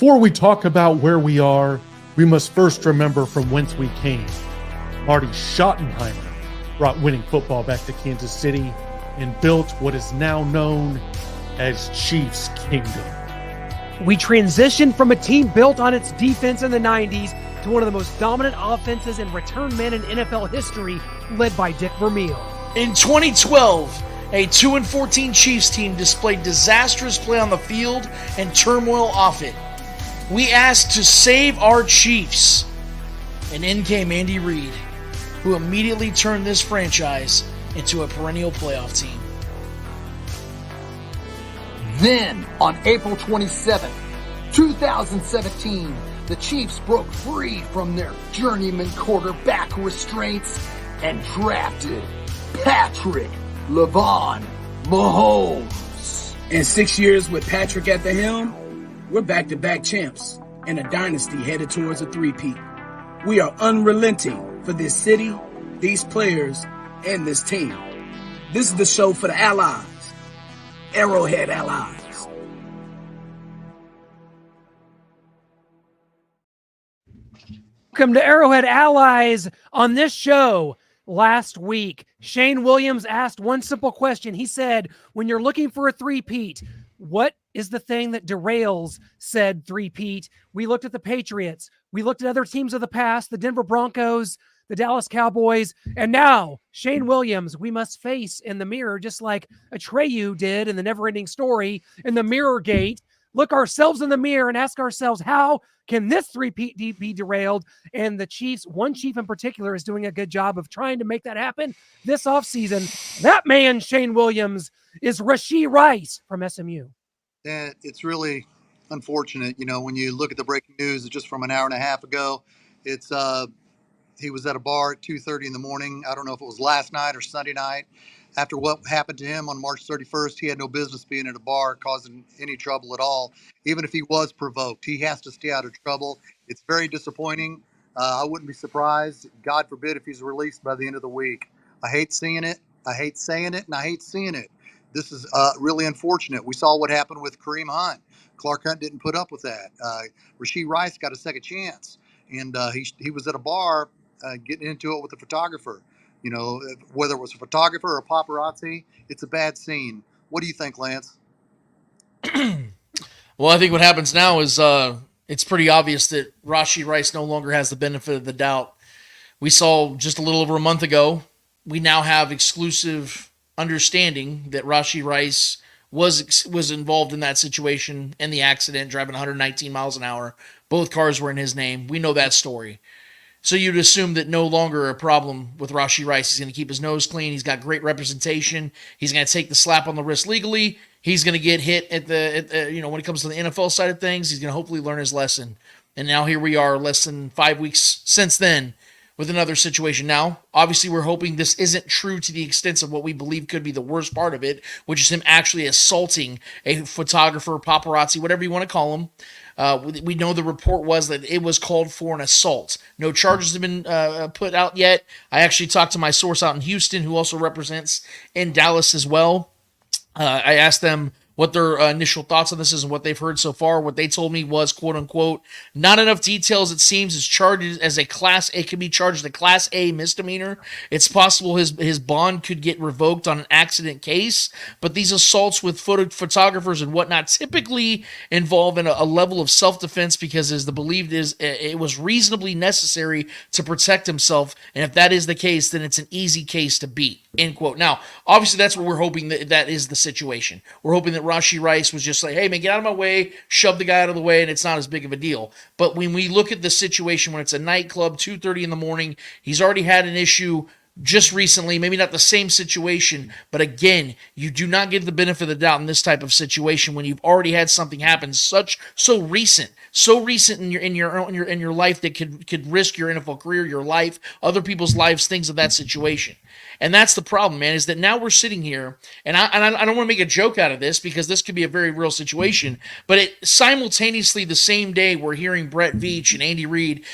Before we talk about where we are, we must first remember from whence we came. Marty Schottenheimer brought winning football back to Kansas City and built what is now known as Chiefs Kingdom. We transitioned from a team built on its defense in the 90s to one of the most dominant offenses and return men in NFL history, led by Dick Vermeil. In 2012, a 2-14 Chiefs team displayed disastrous play on the field and turmoil off it. We asked to save our Chiefs, and in came Andy Reid, who immediately turned this franchise into a perennial playoff team. Then, on April 27, 2017, the Chiefs broke free from their journeyman quarterback restraints and drafted Patrick LeVon Mahomes. In 6 years with Patrick at the helm, we're back-to-back champs and a dynasty headed towards a three-peat. We are unrelenting for this city, these players, and this team. This is the show for the allies. Arrowhead Allies. Welcome to Arrowhead Allies. On this show last week, Shane Williams asked one simple question. He said, when you're looking for a three-peat, what is the thing that derails said three-peat? We looked at the Patriots. We looked at other teams of the past, the Denver Broncos, the Dallas Cowboys, and now Shane Williams, we must face in the mirror, just like Atreyu did in the Never-Ending Story in the Mirror Gate, look ourselves in the mirror and ask ourselves, how can this three-peat be derailed? And the Chiefs, one Chief in particular, is doing a good job of trying to make that happen this offseason. That man, Shane Williams, is Rashee Rice from SMU. And it's really unfortunate, when you look at the breaking news just from an hour and a half ago. It's he was at a bar at 2:30 in the morning. I don't know if it was last night or Sunday night. After what happened to him on March 31st, he had no business being at a bar causing any trouble at all. Even if he was provoked, he has to stay out of trouble. It's very disappointing. I wouldn't be surprised, God forbid, if he's released by the end of the week. I hate seeing it. I hate saying it, and I hate seeing it. This is really unfortunate. We saw what happened with Kareem Hunt. Clark Hunt didn't put up with that. Rashee Rice got a second chance, and he was at a bar getting into it with a photographer. Whether it was a photographer or a paparazzi, it's a bad scene. What do you think, Lance? Well, I think what happens now is it's pretty obvious that Rashee Rice no longer has the benefit of the doubt. We saw just a little over a month ago, we now have exclusive understanding that Rashee Rice was involved in that situation and the accident, driving 119 miles an hour. Both cars were in his name. We know that story. So you'd assume that no longer a problem with Rashee Rice. He's going to keep his nose clean. He's got great representation. He's going to take the slap on the wrist legally. He's going to get hit at when it comes to the NFL side of things. He's going to hopefully learn his lesson. And now here we are, less than 5 weeks since then, with another situation. Now, obviously, we're hoping this isn't true to the extent of what we believe could be the worst part of it, which is him actually assaulting a photographer, paparazzi, whatever you want to call him. We know the report was that it was called for an assault. No charges have been put out yet. I actually talked to my source out in Houston, who also represents in Dallas as well. I asked them what their initial thoughts on this is and what they've heard so far. What they told me was, quote unquote, not enough details. It seems it's charged as it could be charged as a Class A misdemeanor. It's possible his bond could get revoked on an accident case, but these assaults with photographers and whatnot typically involve a level of self-defense because, as the believed is, it was reasonably necessary to protect himself. And if that is the case, then it's an easy case to beat. End quote. Now, obviously, that's what we're hoping that is the situation. We're hoping that Rashee Rice was just like, hey, man, get out of my way, shove the guy out of the way, and it's not as big of a deal. But when we look at the situation when it's a nightclub, 2:30 in the morning, he's already had an issue just recently, maybe not the same situation, but again, you do not give the benefit of the doubt in this type of situation when you've already had something happen so recent in your life that could risk your NFL career, your life, other people's lives, things of that situation. And that's the problem, man, is that now we're sitting here, and I don't want to make a joke out of this because this could be a very real situation, but simultaneously the same day we're hearing Brett Veach and Andy Reid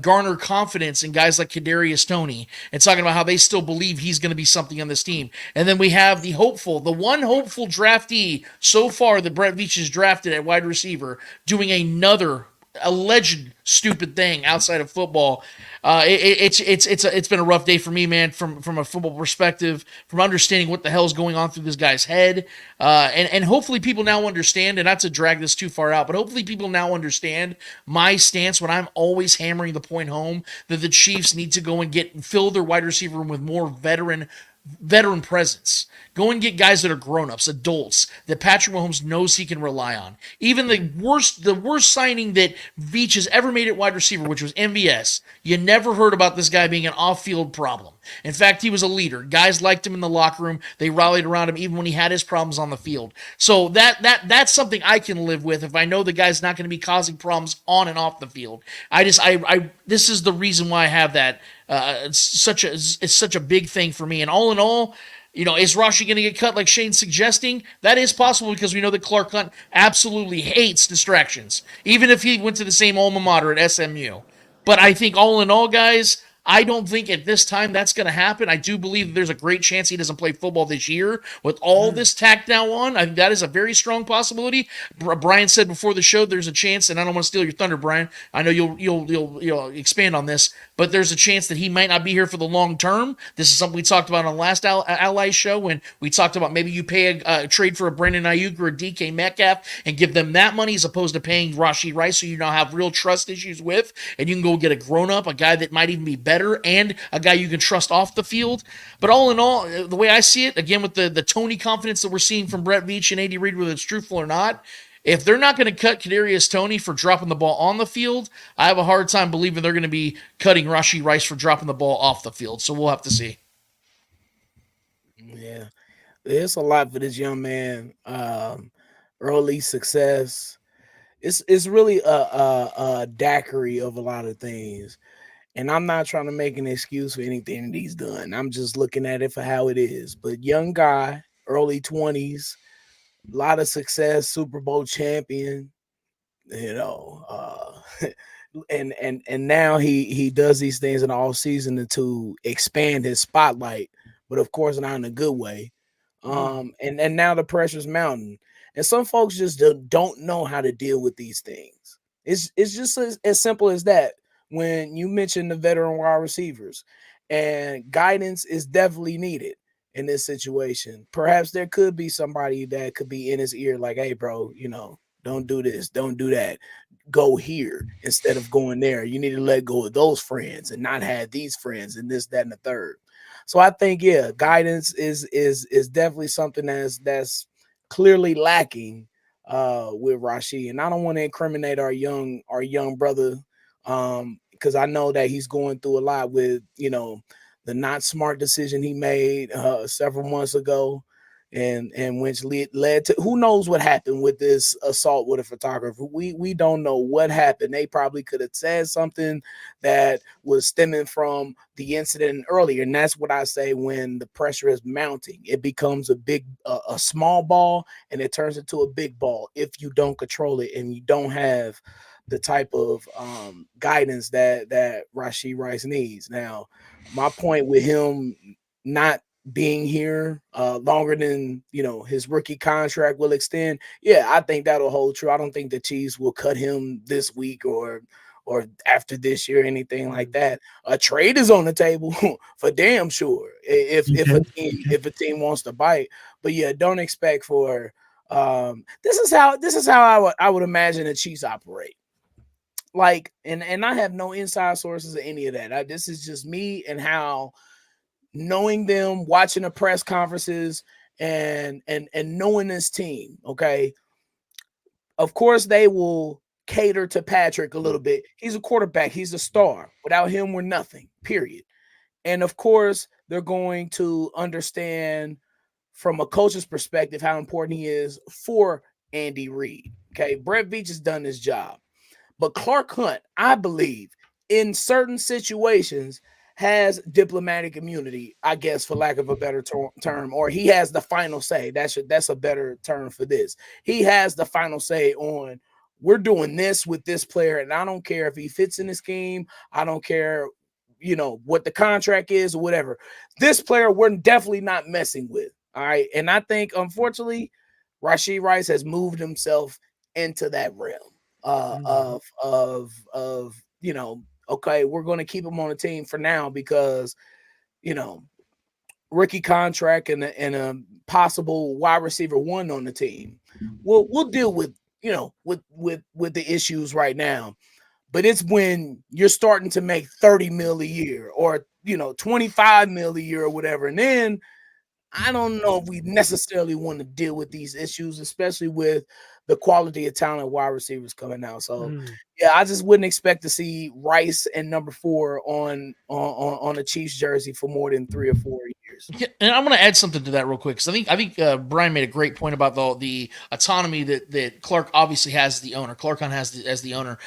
garner confidence in guys like Kadarius Toney and talking about how they still believe he's going to be something on this team. And then we have the one hopeful draftee so far that Brett Veach has drafted at wide receiver doing another alleged stupid thing outside of football. It's been a rough day for me, man, from a football perspective, from understanding what the hell's going on through this guy's head. And hopefully people now understand, and not to drag this too far out, but hopefully people now understand my stance when I'm always hammering the point home that the Chiefs need to go and fill their wide receiver room with more veteran presence. Go and get guys that are grown-ups, adults, that Patrick Mahomes knows he can rely on. Even the worst signing that Veach has ever made at wide receiver, which was MVS, you never heard about this guy being an off-field problem. In fact, he was a leader. Guys liked him in the locker room. They rallied around him even when he had his problems on the field. So that's something I can live with if I know the guy's not going to be causing problems on and off the field. This is the reason why I have that. It's such a big thing for me. And all in all, is Rashee going to get cut like Shane's suggesting? That is possible because we know that Clark Hunt absolutely hates distractions, even if he went to the same alma mater at SMU. But I think all in all, guys, I don't think at this time that's going to happen. I do believe that there's a great chance he doesn't play football this year with all this tacked now on. I think that is a very strong possibility. Brian said before the show there's a chance, and I don't want to steal your thunder, Brian. I know you'll expand on this, but there's a chance that he might not be here for the long term. This is something we talked about on the last Allies show when we talked about maybe you pay a trade for a Brandon Ayuk or a DK Metcalf and give them that money as opposed to paying Rashee Rice, who you now have real trust issues with, and you can go get a grown-up, a guy that might even be better, and a guy you can trust off the field. But all in all, the way I see it, again, with the Toney confidence that we're seeing from Brett Veach and Andy Reid, whether it's truthful or not, if they're not going to cut Kadarius Toney for dropping the ball on the field, I have a hard time believing they're going to be cutting Rashee Rice for dropping the ball off the field. So we'll have to see. Yeah, it's a lot for this young man. Early success. It's really a daiquiri of a lot of things. And I'm not trying to make an excuse for anything that he's done. I'm just looking at it for how it is. But young guy, early 20s, a lot of success, Super Bowl champion, and now he does these things in the off season to expand his spotlight, but of course not in a good way. And now the pressure's mounting. And some folks just don't know how to deal with these things. It's just as simple as that. When you mention the veteran wide receivers, and guidance is definitely needed in this situation. Perhaps there could be somebody that could be in his ear like, hey, bro, don't do this, don't do that. Go here instead of going there. You need to let go of those friends and not have these friends and this, that, and the third. So I think, guidance is definitely something that's clearly lacking with Rashee. And I don't want to incriminate our young brother, because I know that he's going through a lot with, the not smart decision he made several months ago, and which led to who knows what happened with this assault with a photographer. We don't know what happened. They probably could have said something that was stemming from the incident earlier, and that's what I say when the pressure is mounting. It becomes a small ball, and it turns into a big ball if you don't control it and you don't have the type of guidance that Rashee Rice needs. Now, my point with him not being here longer than his rookie contract will extend, I think that'll hold true. I don't think the Chiefs will cut him this week or after this year, anything like that. A trade is on the table for damn sure if a team wants to bite. But don't expect for this is how I would imagine the Chiefs operate. Like, and I have no inside sources of any of that. This is just me and how knowing them, watching the press conferences, and knowing this team, okay, of course they will cater to Patrick a little bit. He's a quarterback. He's a star. Without him, we're nothing, period. And of course, they're going to understand from a coach's perspective how important he is for Andy Reid. Okay, Brett Veach has done his job. But Clark Hunt, I believe, in certain situations, has diplomatic immunity, I guess, for lack of a better term, or he has the final say. That's a better term for this. He has the final say on, we're doing this with this player, and I don't care if he fits in the scheme. I don't care, what the contract is or whatever. This player, we're definitely not messing with. All right. And I think, unfortunately, Rashee Rice has moved himself into that realm of okay, we're going to keep him on the team for now because, rookie contract and a possible wide receiver one on the team. We'll deal with, with the issues right now. But it's when you're starting to make $30 million a year or, $25 million a year or whatever. And then I don't know if we necessarily want to deal with these issues, especially with the quality of talent wide receivers coming out. So, yeah, I just wouldn't expect to see Rice and number 4 on the Chiefs jersey for more than 3 or 4 years. Yeah, and I'm going to add something to that real quick because I think Brian made a great point about the autonomy that Clark obviously has as the owner. Clark Hunt has as the owner.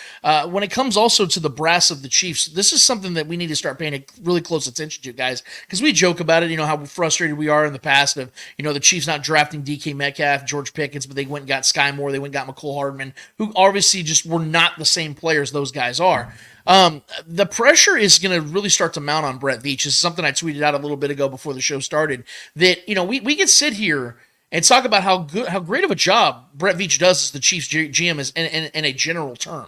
When it comes also to the brass of the Chiefs, this is something that we need to start paying really close attention to, guys, because we joke about it. How frustrated we are in the past of the Chiefs not drafting DK Metcalf, George Pickens, but they went and got Sky Moore, they went and got McCole Hardman, who obviously just were not the same players those guys are. The pressure is going to really start to mount on Brett Veach. This is something I tweeted out a little bit ago before the show started, that, we could sit here and talk about how great of a job Brett Veach does as the Chiefs GM is in a general term.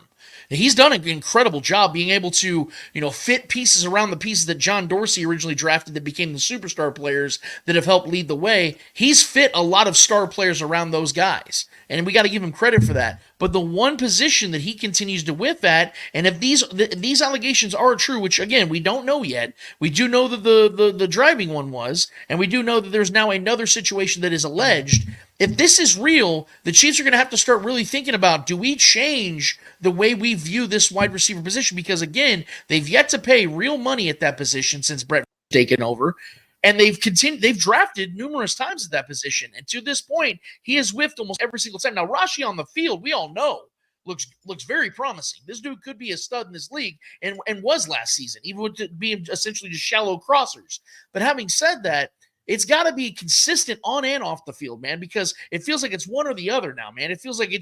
He's done an incredible job being able to, fit pieces around the pieces that John Dorsey originally drafted that became the superstar players that have helped lead the way. He's fit a lot of star players around those guys, and we got to give him credit for that. But the one position that he continues to whiff at, and if these allegations are true, which again we don't know yet, we do know that the driving one was, and we do know that there's now another situation that is alleged. If this is real, the Chiefs are going to have to start really thinking about, do we change the way we view this wide receiver position? Because again, they've yet to pay real money at that position since Brett taken over. And they've drafted numerous times at that position. And to this point, he has whiffed almost every single time. Now, Rashee on the field, we all know, looks very promising. This dude could be a stud in this league and was last season, even with being essentially just shallow crossers. But having said that, it's got to be consistent on and off the field, man, because it feels like it's one or the other now, man. It feels like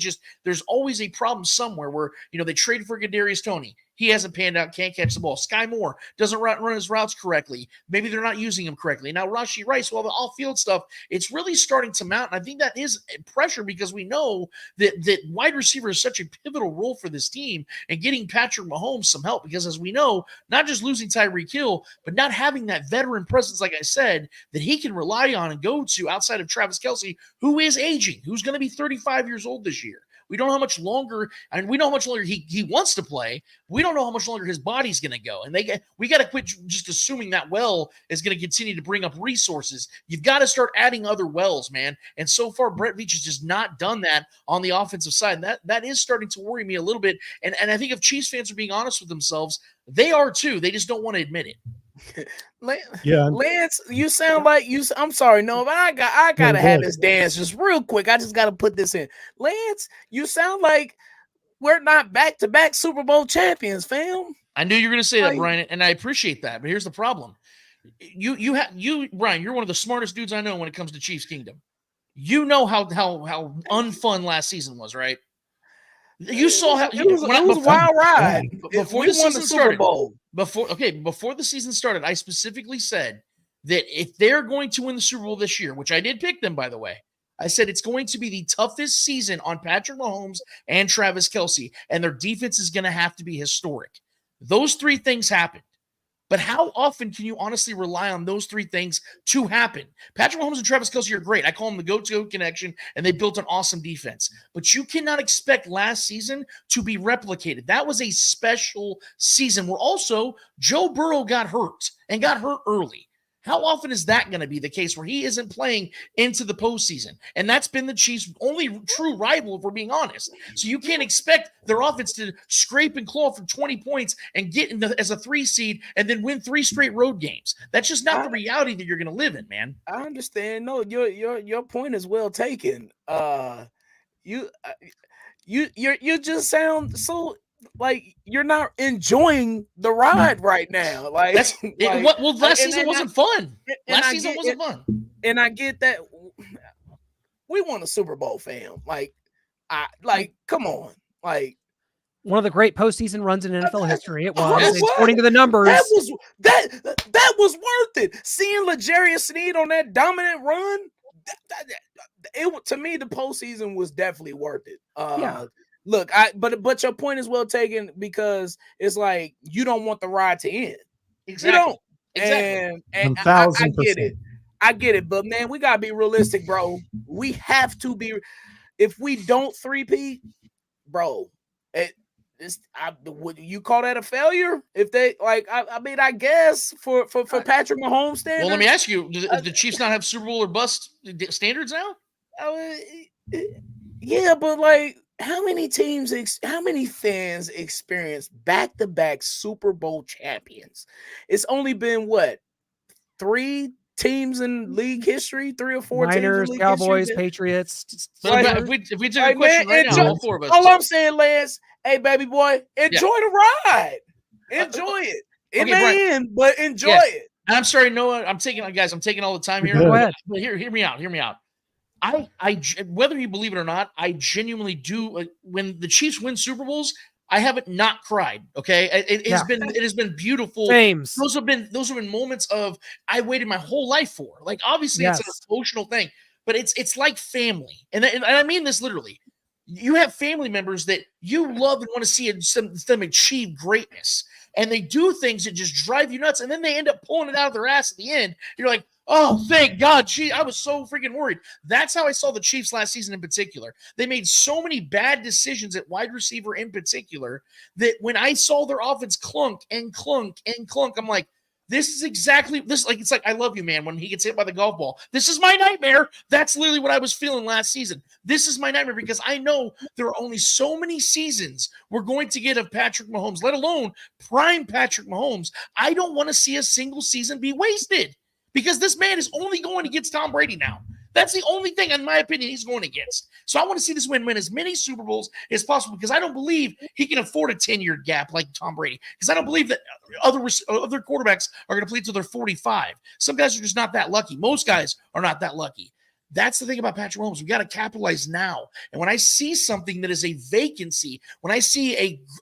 there's always a problem somewhere where, they traded for Kadarius Toney. He hasn't panned out, can't catch the ball. Sky Moore doesn't run his routes correctly. Maybe they're not using him correctly. Now, Rashee Rice, the off-field stuff, it's really starting to mount. And I think that is pressure because we know that wide receiver is such a pivotal role for this team and getting Patrick Mahomes some help because, as we know, not just losing Tyreek Hill, but not having that veteran presence, like I said, that he can rely on and go to outside of Travis Kelce, who is aging, who's going to be 35 years old this year. We don't know how much longer, and we know how much longer he wants to play. We don't know how much longer his body's going to go. And we got to quit just assuming that well is going to continue to bring up resources. You've got to start adding other wells, man. And so far, Brett Veach has just not done that on the offensive side. And that is starting to worry me a little bit. And I think if Chiefs fans are being honest with themselves, they are too. They just don't want to admit it. Yeah, Lance, you sound like you. I'm sorry, no, but I gotta have this dance just real quick. I just gotta put this in. Lance, you sound like we're not back-to-back Super Bowl champions, fam. I knew you were gonna say that, Brian, and I appreciate that. But here's the problem: you, Brian, you're one of the smartest dudes I know when it comes to Chiefs Kingdom. You know how unfun last season was, right? You saw how it was a wild ride before the season started. Before the season started, I specifically said that if they're going to win the Super Bowl this year, which I did pick them, by the way, I said it's going to be the toughest season on Patrick Mahomes and Travis Kelce, and their defense is going to have to be historic. Those three things happened. But how often can you honestly rely on those three things to happen? Patrick Mahomes and Travis Kelce are great. I call them the go-to connection, and they built an awesome defense. But you cannot expect last season to be replicated. That was a special season where also Joe Burrow got hurt, and got hurt early. How often is that going to be the case where he isn't playing into the postseason? And that's been the Chiefs' only true rival, if we're being honest. So you can't expect their offense to scrape and claw for 20 points and get as a 3 seed and then win 3 straight road games. That's just not the reality that you're going to live in, man. I understand. No, your point is well taken. You just sound so like you're not enjoying the ride right now. Like, last season wasn't fun. Last season wasn't fun. And I get that we won a Super Bowl, fam. Come on. Like, one of the great postseason runs in NFL history. It was, according to the numbers. That was worth it. Seeing L'Jarius Sneed on that dominant run, to me, the postseason was definitely worth it. Look, but your point is well taken, because it's like you don't want the ride to end. Exactly. You don't. Exactly. And I get it. But man, we gotta be realistic, bro. We have to be. If we don't three-peat, bro, would you call that a failure? If they I guess for Patrick Mahomes standards. Well, let me ask you: do the Chiefs not have Super Bowl or bust standards now? Yeah, but like, how many fans experience back-to-back Super Bowl champions? It's only been 3 teams in league history, 3 or 4 Niners, teams in league Cowboys, history. Patriots. If we took a question right now, all 4 of us. All I'm saying, Lance, hey, baby boy, enjoy the ride. Enjoy it. It may end, but enjoy it. And I'm sorry, Noah. I'm taking all the time here. Go ahead. But hear me out. I whether you believe it or not, I genuinely do. When the Chiefs win Super Bowls, I haven't not cried. Okay, it has been beautiful. James. Those have been moments of I waited my whole life for. Like, obviously, it's an emotional thing, but it's like family, and I mean this literally. You have family members that you love and want to see them achieve greatness, and they do things that just drive you nuts, and then they end up pulling it out of their ass at the end. You're like, oh, thank God. Gee, I was so freaking worried. That's how I saw the Chiefs last season in particular. They made so many bad decisions at wide receiver in particular that when I saw their offense clunk and clunk and clunk, I'm like, this is exactly this. Like, it's like I love you, man, when he gets hit by the golf ball. This is my nightmare. That's literally what I was feeling last season. This is my nightmare, because I know there are only so many seasons we're going to get of Patrick Mahomes, let alone prime Patrick Mahomes. I don't want to see a single season be wasted, because this man is only going against Tom Brady now. That's the only thing, in my opinion, he's going against. So I want to see this man win as many Super Bowls as possible, because I don't believe he can afford a 10-year gap like Tom Brady, because I don't believe that other quarterbacks are going to play till they're 45. Some guys are just not that lucky. Most guys are not that lucky. That's the thing about Patrick Mahomes. We got to capitalize now. And when I see something that is a vacancy, when I see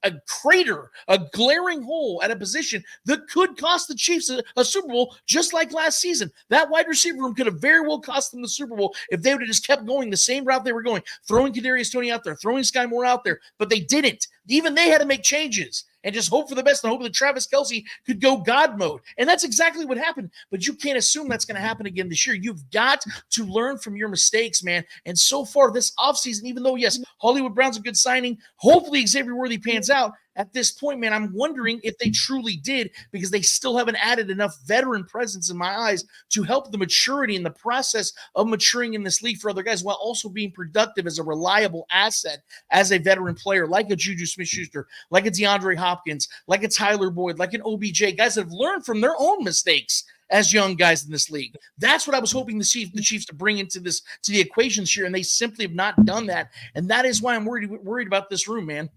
a crater, a glaring hole at a position that could cost the Chiefs a Super Bowl, just like last season, that wide receiver room could have very well cost them the Super Bowl if they would have just kept going the same route they were going, throwing Kadarius Toney out there, throwing Sky Moore out there, but they didn't. Even they had to make changes and just hope for the best and hope that Travis Kelce could go God mode. And that's exactly what happened. But you can't assume that's going to happen again this year. You've got to learn from your mistakes, man. And so far this offseason, even though, yes, Hollywood Brown's a good signing, hopefully Xavier Worthy pans out. At this point, man, I'm wondering if they truly did, because they still haven't added enough veteran presence in my eyes to help the maturity and the process of maturing in this league for other guys, while also being productive as a reliable asset as a veteran player, like a Juju Smith-Schuster, like a DeAndre Hopkins, like a Tyler Boyd, like an OBJ, guys that have learned from their own mistakes as young guys in this league. That's what I was hoping to see the Chiefs to bring into the equations here, and they simply have not done that. And that is why I'm worried about this room, man.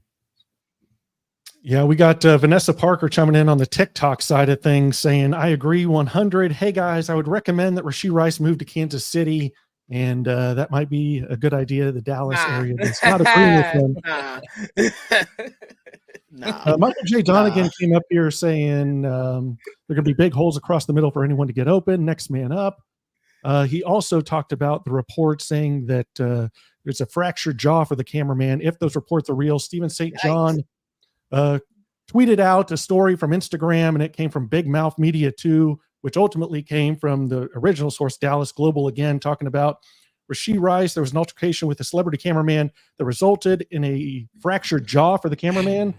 Yeah, we got Vanessa Parker chiming in on the TikTok side of things, saying, I agree 100. Hey, guys, I would recommend that Rashee Rice move to Kansas City, and that might be a good idea. The Dallas area does not agree with him. Michael J. Donegan came up here saying there are going to be big holes across the middle for anyone to get open. Next man up. He also talked about the report saying that there's a fractured jaw for the cameraman. If those reports are real, Stephen St. John tweeted out a story from Instagram, and it came from Big Mouth Media too, which ultimately came from the original source, Dallas Global, again, talking about Rashee Rice. There was an altercation with a celebrity cameraman that resulted in a fractured jaw for the cameraman.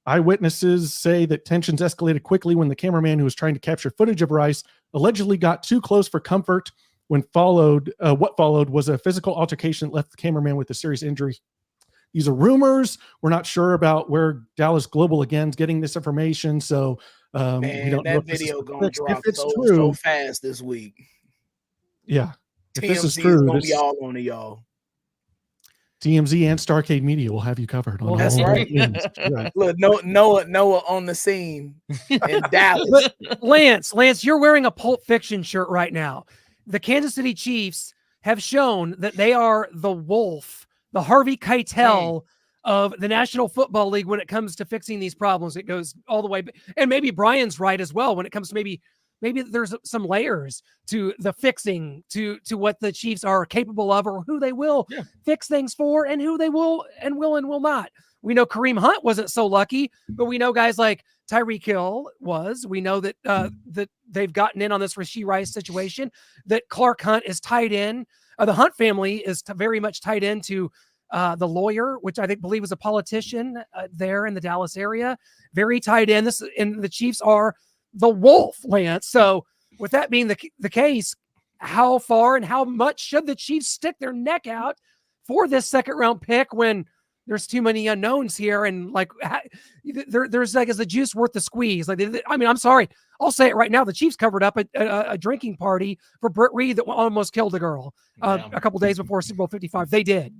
Eyewitnesses say that tensions escalated quickly when the cameraman who was trying to capture footage of Rice allegedly got too close for comfort. What followed was a physical altercation that left the cameraman with a serious injury. These are rumors. We're not sure about where Dallas Global again's getting this information. So we don't know that video gonna drop if it's so true. fast this week. Yeah. If TMZ this is true, is gonna be all on y'all. TMZ and Starcade Media will have you covered. On That's all right. Right. Look, Noah on the scene in Dallas. Lance, you're wearing a Pulp Fiction shirt right now. The Kansas City Chiefs have shown that they are the wolf, the Harvey Keitel of the National Football League when it comes to fixing these problems. It goes all the way. And maybe Brian's right as well when it comes to maybe there's some layers to the fixing, to what the Chiefs are capable of, or who they will fix things for, and who they will not. We know Kareem Hunt wasn't so lucky, but we know guys like Tyreek Hill was. We know that that they've gotten in on this Rashee Rice situation, that Clark Hunt is tied in. The Hunt family is very much tied into the lawyer, which I believe was a politician there in the Dallas area, very tied in. And the Chiefs are the wolf, Lance. So with that being the case, how far and how much should the Chiefs stick their neck out for this second round pick when there's too many unknowns here? And like, there's like, is the juice worth the squeeze? Like, I mean, I'm sorry, I'll say it right now. The Chiefs covered up a drinking party for Britt Reed that almost killed a girl a couple days before Super Bowl 55. They did.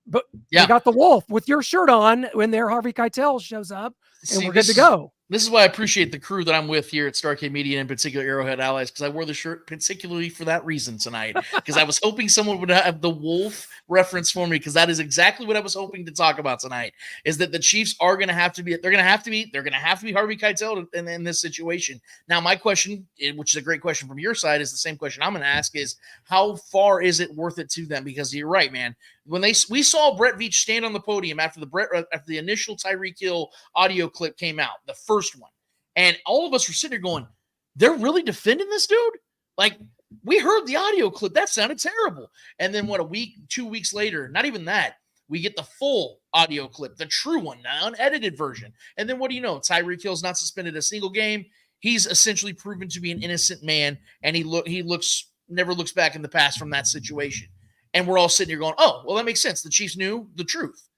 But they got the wolf with your shirt on when their Harvey Keitel shows up, and we're good to go. This is why I appreciate the crew that I'm with here at Starcade Media, in particular Arrowhead Allies, because I wore the shirt particularly for that reason tonight, because I was hoping someone would have the wolf reference for me, because that is exactly what I was hoping to talk about tonight, is that the Chiefs are going to have to be Harvey Keitel in this situation. Now, my question, which is a great question from your side, is the same question I'm going to ask, is how far is it worth it to them? Because you're right, man. When we saw Brett Veach stand on the podium after the initial Tyreek Hill audio clip came out, the first one, and all of us were sitting there going, they're really defending this dude? Like, we heard the audio clip. That sounded terrible. And then 2 weeks later, not even that, we get the full audio clip, the true one, the unedited version. And then what do you know? Tyreek Hill's not suspended a single game. He's essentially proven to be an innocent man, and he never looks back in the past from that situation. And we're all sitting here going, oh, well, that makes sense. The Chiefs knew the truth.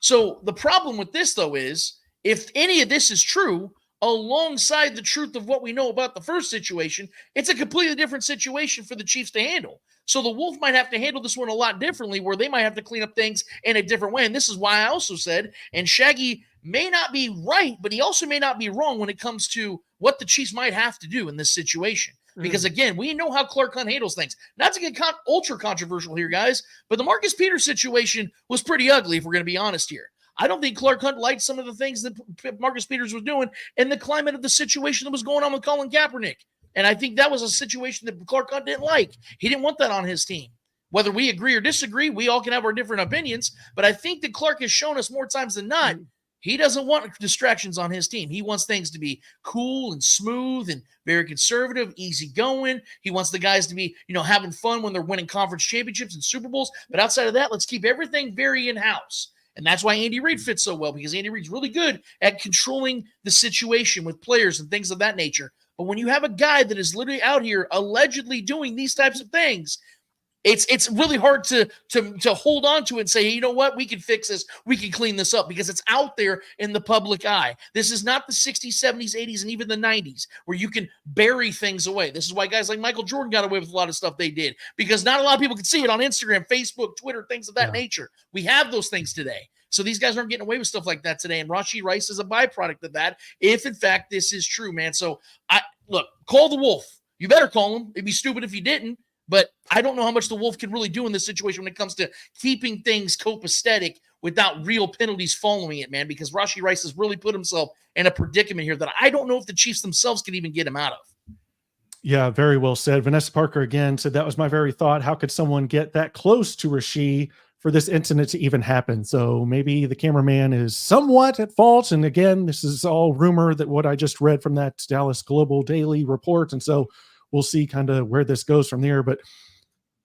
So the problem with this, though, is if any of this is true, alongside the truth of what we know about the first situation, it's a completely different situation for the Chiefs to handle. So the Wolf might have to handle this one a lot differently, where they might have to clean up things in a different way. And this is why I also said, and Shaggy may not be right, but he also may not be wrong when it comes to what the Chiefs might have to do in this situation. Because, again, we know how Clark Hunt handles things. Not to get ultra controversial here, guys, but the Marcus Peters situation was pretty ugly, if we're going to be honest here. I don't think Clark Hunt liked some of the things that Marcus Peters was doing in the climate of the situation that was going on with Colin Kaepernick. And I think that was a situation that Clark Hunt didn't like. He didn't want that on his team. Whether we agree or disagree, we all can have our different opinions. But I think that Clark has shown us more times than not, he doesn't want distractions on his team. He wants things to be cool and smooth and very conservative, easygoing. He wants the guys to be, having fun when they're winning conference championships and Super Bowls. But outside of that, let's keep everything very in-house. And that's why Andy Reid fits so well, because Andy Reid's really good at controlling the situation with players and things of that nature. But when you have a guy that is literally out here allegedly doing these types of things, it's really hard to hold on to it and say, hey, you know what? We can fix this. We can clean this up, because it's out there in the public eye. This is not the 60s, 70s, 80s, and even the 90s where you can bury things away. This is why guys like Michael Jordan got away with a lot of stuff they did, because not a lot of people could see it on Instagram, Facebook, Twitter, things of that nature. We have those things today. So these guys aren't getting away with stuff like that today. And Rashee Rice is a byproduct of that, if in fact this is true, man. So call the Wolf. You better call him. It'd be stupid if you didn't. But I don't know how much the Wolf can really do in this situation when it comes to keeping things copacetic without real penalties following it, man, because Rashee Rice has really put himself in a predicament here that I don't know if the Chiefs themselves can even get him out of. Yeah, very well said. Vanessa Parker again said, that was my very thought. How could someone get that close to Rashee for this incident to even happen? So maybe the cameraman is somewhat at fault. And again, this is all rumor, that what I just read from that Dallas Global Daily report. And so we'll see kind of where this goes from there. But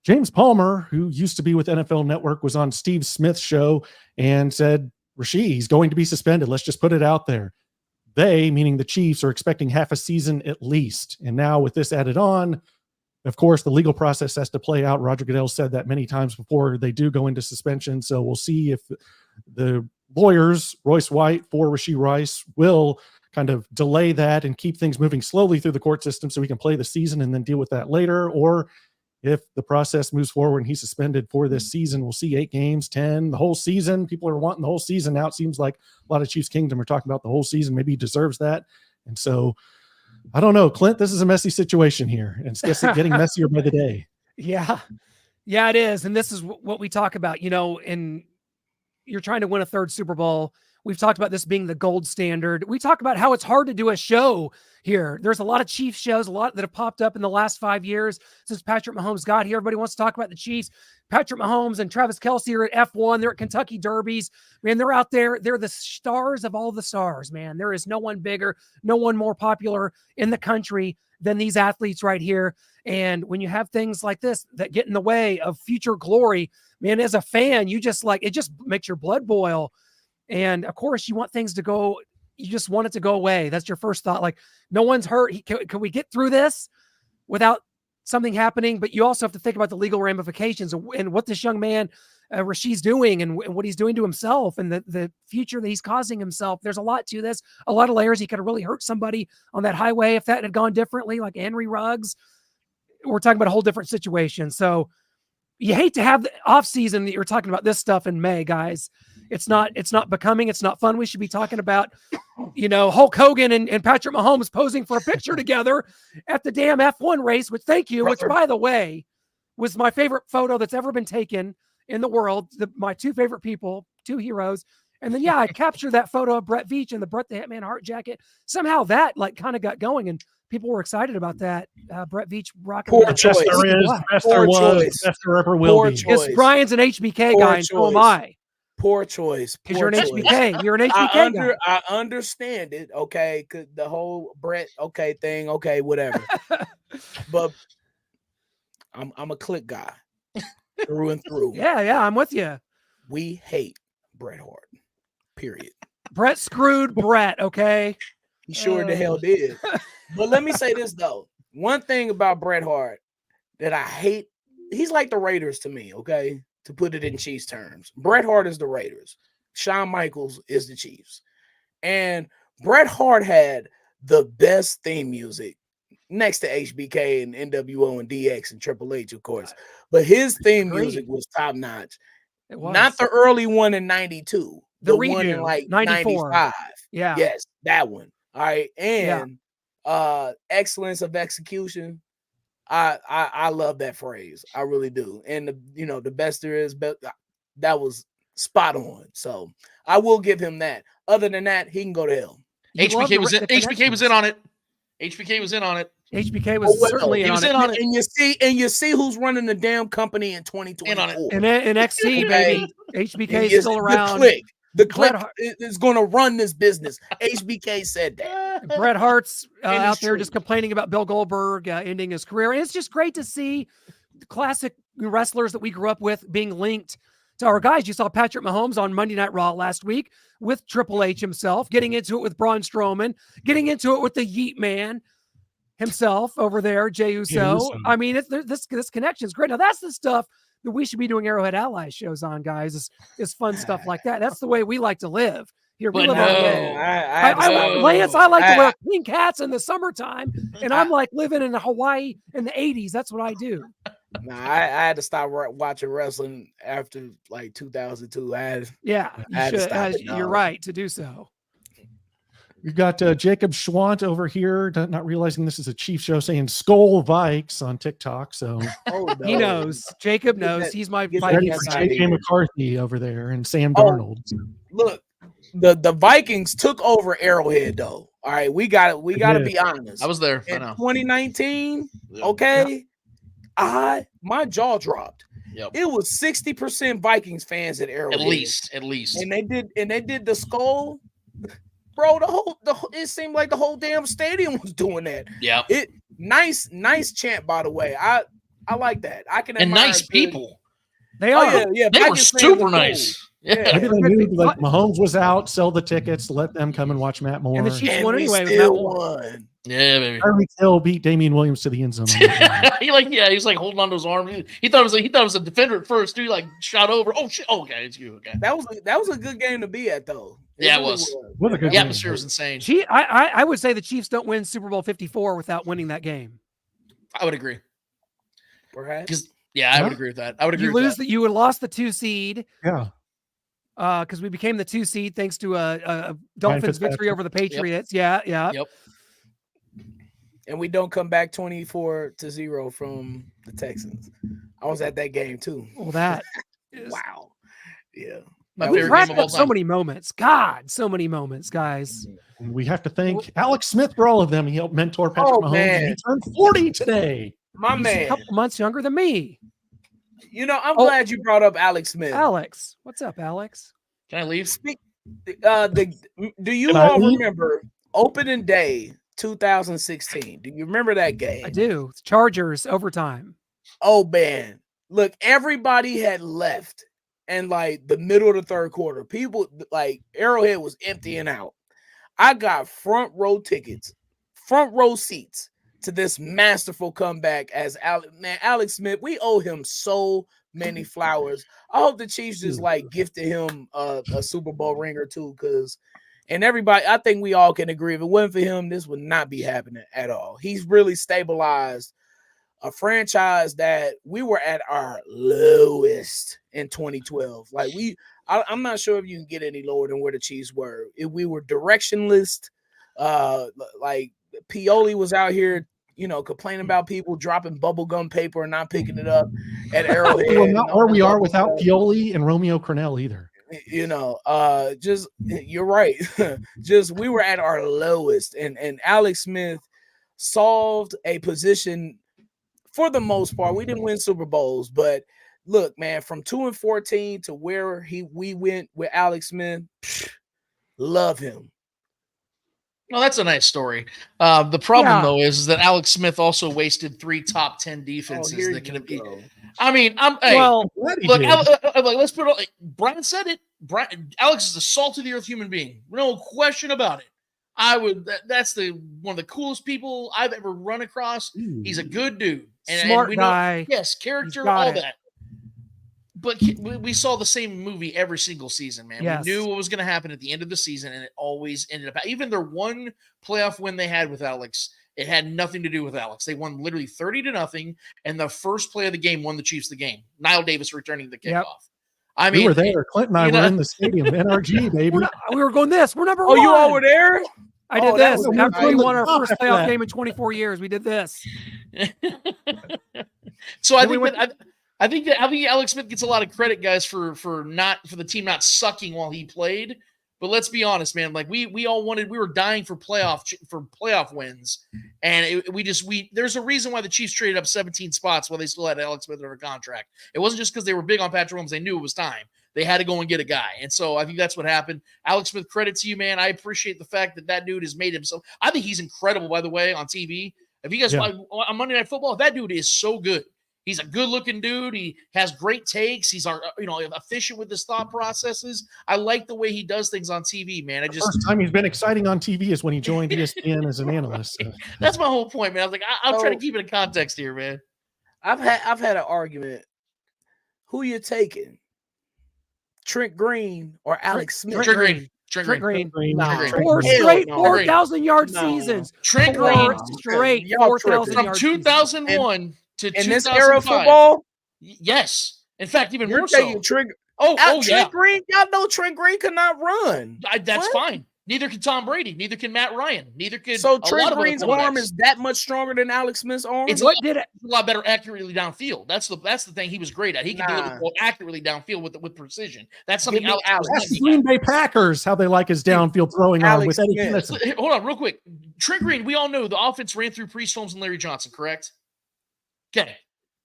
James Palmer, who used to be with NFL Network, was on Steve Smith's show and said Rashee's going to be suspended. Let's just put it out there. They, meaning the Chiefs, are expecting half a season at least. And now with this added on, of course, the legal process has to play out. Roger Goodell said that many times before they do go into suspension. So we'll see if the lawyers, Royce White for Rashee Rice, will kind of delay that and keep things moving slowly through the court system so we can play the season and then deal with that later. Or if the process moves forward and he's suspended for this season, we'll see 8 games, 10, the whole season. People are wanting the whole season now. It seems like a lot of Chiefs Kingdom are talking about the whole season. Maybe he deserves that. And so I don't know, Clint, this is a messy situation here, and it's getting messier by the day. Yeah, it is. And this is what we talk about, and you're trying to win a 3rd Super Bowl. We've talked about this being the gold standard. We talk about how it's hard to do a show here. There's a lot of Chiefs shows, a lot that have popped up in the last 5 years since Patrick Mahomes got here. Everybody wants to talk about the Chiefs. Patrick Mahomes and Travis Kelce are at F1. They're at Kentucky Derbies. Man, they're out there. They're the stars of all the stars, man. There is no one bigger, no one more popular in the country than these athletes right here. And when you have things like this that get in the way of future glory, man, as a fan, it just makes your blood boil. And of course, you want things to go, you just want it to go away. That's your first thought. Like, no one's hurt. Can we get through this without something happening? But you also have to think about the legal ramifications and what this young man, Rashee's doing and what he's doing to himself and the future that he's causing himself. There's a lot to this, a lot of layers. He could have really hurt somebody on that highway if that had gone differently, like Henry Ruggs. We're talking about a whole different situation. So you hate to have the off season that you're talking about this stuff in May, guys. It's not becoming, it's not fun. We should be talking about, Hulk Hogan and Patrick Mahomes posing for a picture together at the damn F1 race, which by the way, was my favorite photo that's ever been taken in the world. My 2 favorite people, 2 heroes. And then, I captured that photo of Brett Veach in the Bret the Hitman Hart jacket. Somehow that kind of got going and people were excited about that. Brett Veach rocking. Poor choice. Best there was, best there ever will be. It's Brian's an HBK guy, and so am I. Poor choice. Because you're an HBK. You're an HBK guy. I understand it. Okay. Cause the whole Brett, thing. Okay. Whatever. But I'm a click guy through and through. Yeah. I'm with you. We hate Bret Hart. Period. Brett screwed Brett. Okay. He sure the hell did. But let me say this though. One thing about Bret Hart that I hate, he's like the Raiders to me. Okay. To put it in Chiefs terms, Bret Hart is the Raiders. Shawn Michaels is the Chiefs. And Bret Hart had the best theme music next to HBK and NWO and DX and Triple H, of course. But his theme music was top notch. It was. Not the early one in 92. The one in like 94. 95. Yeah. Yes, that one. All right. And excellence of execution. I love that phrase. I really do. And the best there is, but that was spot on. So I will give him that. Other than that, he can go to hell. HBK was in on it. HBK was in on it. HBK was certainly in on it. And you see who's running the damn company in 2024. In NXT, baby. HBK is still around. The click is going to run this business. HBK said that. Bret Hart's out there just complaining about Bill Goldberg ending his career. And it's just great to see the classic wrestlers that we grew up with being linked to our guys. You saw Patrick Mahomes on Monday Night Raw last week with Triple H himself, getting into it with Braun Strowman, getting into it with the Yeet Man himself over there, Jey Uso. I mean, this connection is great. Now, that's the stuff that we should be doing Arrowhead Allies shows on, guys, is fun stuff like that. That's the way we like to live. Here, we live Lance, I like to wear pink hats in the summertime, and I'm like living in Hawaii in the 80s. That's what I do. Nah, I had to stop watching wrestling after like 2002. You're right to do so. We've got Jacob Schwant over here, not realizing this is a Chief show, saying Skull Vikes on TikTok. So he knows. Jacob knows. He's my Vikings guy. J.K. McCarthy over there and Sam Darnold. Look, the Vikings took over Arrowhead, though. All right, we got to be honest. I was there. In 2019, my jaw dropped. Yep. It was 60% Vikings fans at Arrowhead. At least. And they did the skull. Bro, it seemed like the whole damn stadium was doing that. Yeah. Nice chant, by the way. I like that. I can. And nice people. They are. They were super nice. Yeah. Maybe they knew like Mahomes was out, sell the tickets, let them come and watch Matt Moore. And the Chiefs won we anyway with still Matt Moore. won. Yeah, baby. Tyreek Hill beat Damian Williams to the end zone. he was like holding onto his arm. He thought it was a defender at first. Dude, like shot over. Oh shit! Oh, okay, it's you. Okay. That was a good game to be at, though. Yeah, it was. What a good The game. atmosphere was insane. I would say the Chiefs don't win Super Bowl 54 without winning that game. I would agree. Perhaps. I would agree with that. I would agree with that. You would have lost the 2 seed. Yeah. Because we became the 2 seed thanks to a Dolphins victory over the Patriots. Yep. Yeah. Yep. And we don't come back 24-0 from the Texans. I was at that game too. Well, that wow. Yeah. We've wrapped up so many moments. God, so many moments, guys. We have to thank Alex Smith for all of them. He helped mentor Patrick Mahomes. Man. He turned 40 today. My man. A couple months younger than me. You know, I'm glad you brought up Alex Smith. Alex. What's up, Alex? Can I leave? Do you all remember opening day 2016? Do you remember that game? I do. It's Chargers overtime. Oh, man. Look, everybody had left. And like the middle of the third quarter, people like Arrowhead was emptying out. I got front row seats to this masterful comeback as Alex Smith. We owe him so many flowers. I hope the Chiefs just like gifted him a Super Bowl ring or two, and everybody, I think we all can agree if it wasn't for him, this would not be happening at all. He's really stabilized a franchise that we were at our lowest in 2012. Like I'm not sure if you can get any lower than where the Chiefs were. If we were directionless, like Pioli was out here, complaining about people dropping bubblegum paper and not picking it up at Arrowhead. Well, not where we are without Pioli and Romeo Crennel either. You're right. We were at our lowest, and Alex Smith solved a position. For the most part, we didn't win Super Bowls, but look, man, from 2-14 to where we went with Alex Smith, love him. Well, that's a nice story. The problem though is that Alex Smith also wasted 3 top 10 defenses that could have been. I mean, let's put it. Brian said it. Alex is a salt of the earth human being, no question about it. That's one of the coolest people I've ever run across. He's a good dude. Smart guy. Yes, character, all that. But we saw the same movie every single season, man. Yes. We knew what was going to happen at the end of the season, and it always ended up. Even their one playoff win they had with Alex, it had nothing to do with Alex. They won literally 30-0, and the first play of the game won the Chiefs the game. Niall Davis returning the kickoff. Yep. I mean, we were there. Clint and I were in the stadium, NRG, baby. We were going this. We're number 1. Oh, you all were there? I did this. After we won our nice. first playoff game in 24 years, we did this. So I think Alex Smith gets a lot of credit, guys, for the team not sucking while he played. But let's be honest, man. Like we were dying for playoff wins, and there's a reason why the Chiefs traded up 17 spots while they still had Alex Smith under contract. It wasn't just because they were big on Patrick Mahomes; they knew it was time. They had to go and get a guy, and so I think that's what happened. Alex Smith, credit to you, man. I appreciate the fact that dude has made himself. I think he's incredible, by the way, on TV. If you guys watch on Monday Night Football, that dude is so good. He's a good-looking dude. He has great takes. He's efficient with his thought processes. I like the way he does things on TV, man. The first time he's been exciting on TV is when he joined ESPN as an analyst. That's my whole point, man. I was like, I'll try to keep it in context here, man. I've had an argument. Who you taking? Trent Green or Alex Smith? Trent Green. Nah. 4 straight 4,000-yard seasons. Trent Green. Straight 4,000-yard from 2001 to 2005. In this era of football? Yes. In fact, even You're more so. Trent yeah. Green. Y'all know Trent Green could not run. That's fine. Neither can Tom Brady. Neither can Matt Ryan. Neither can. So Trent Green's arm is that much stronger than Alex Smith's arm? It's a lot better accurately downfield. That's the thing he was great at. He could deliver accurately downfield with precision. That's something Alex. That's the Green Bay Packers, how they like his downfield throwing arm with Eddie Smith. Hold on, real quick. Trent Green, we all know the offense ran through Priest Holmes and Larry Johnson, correct? Okay.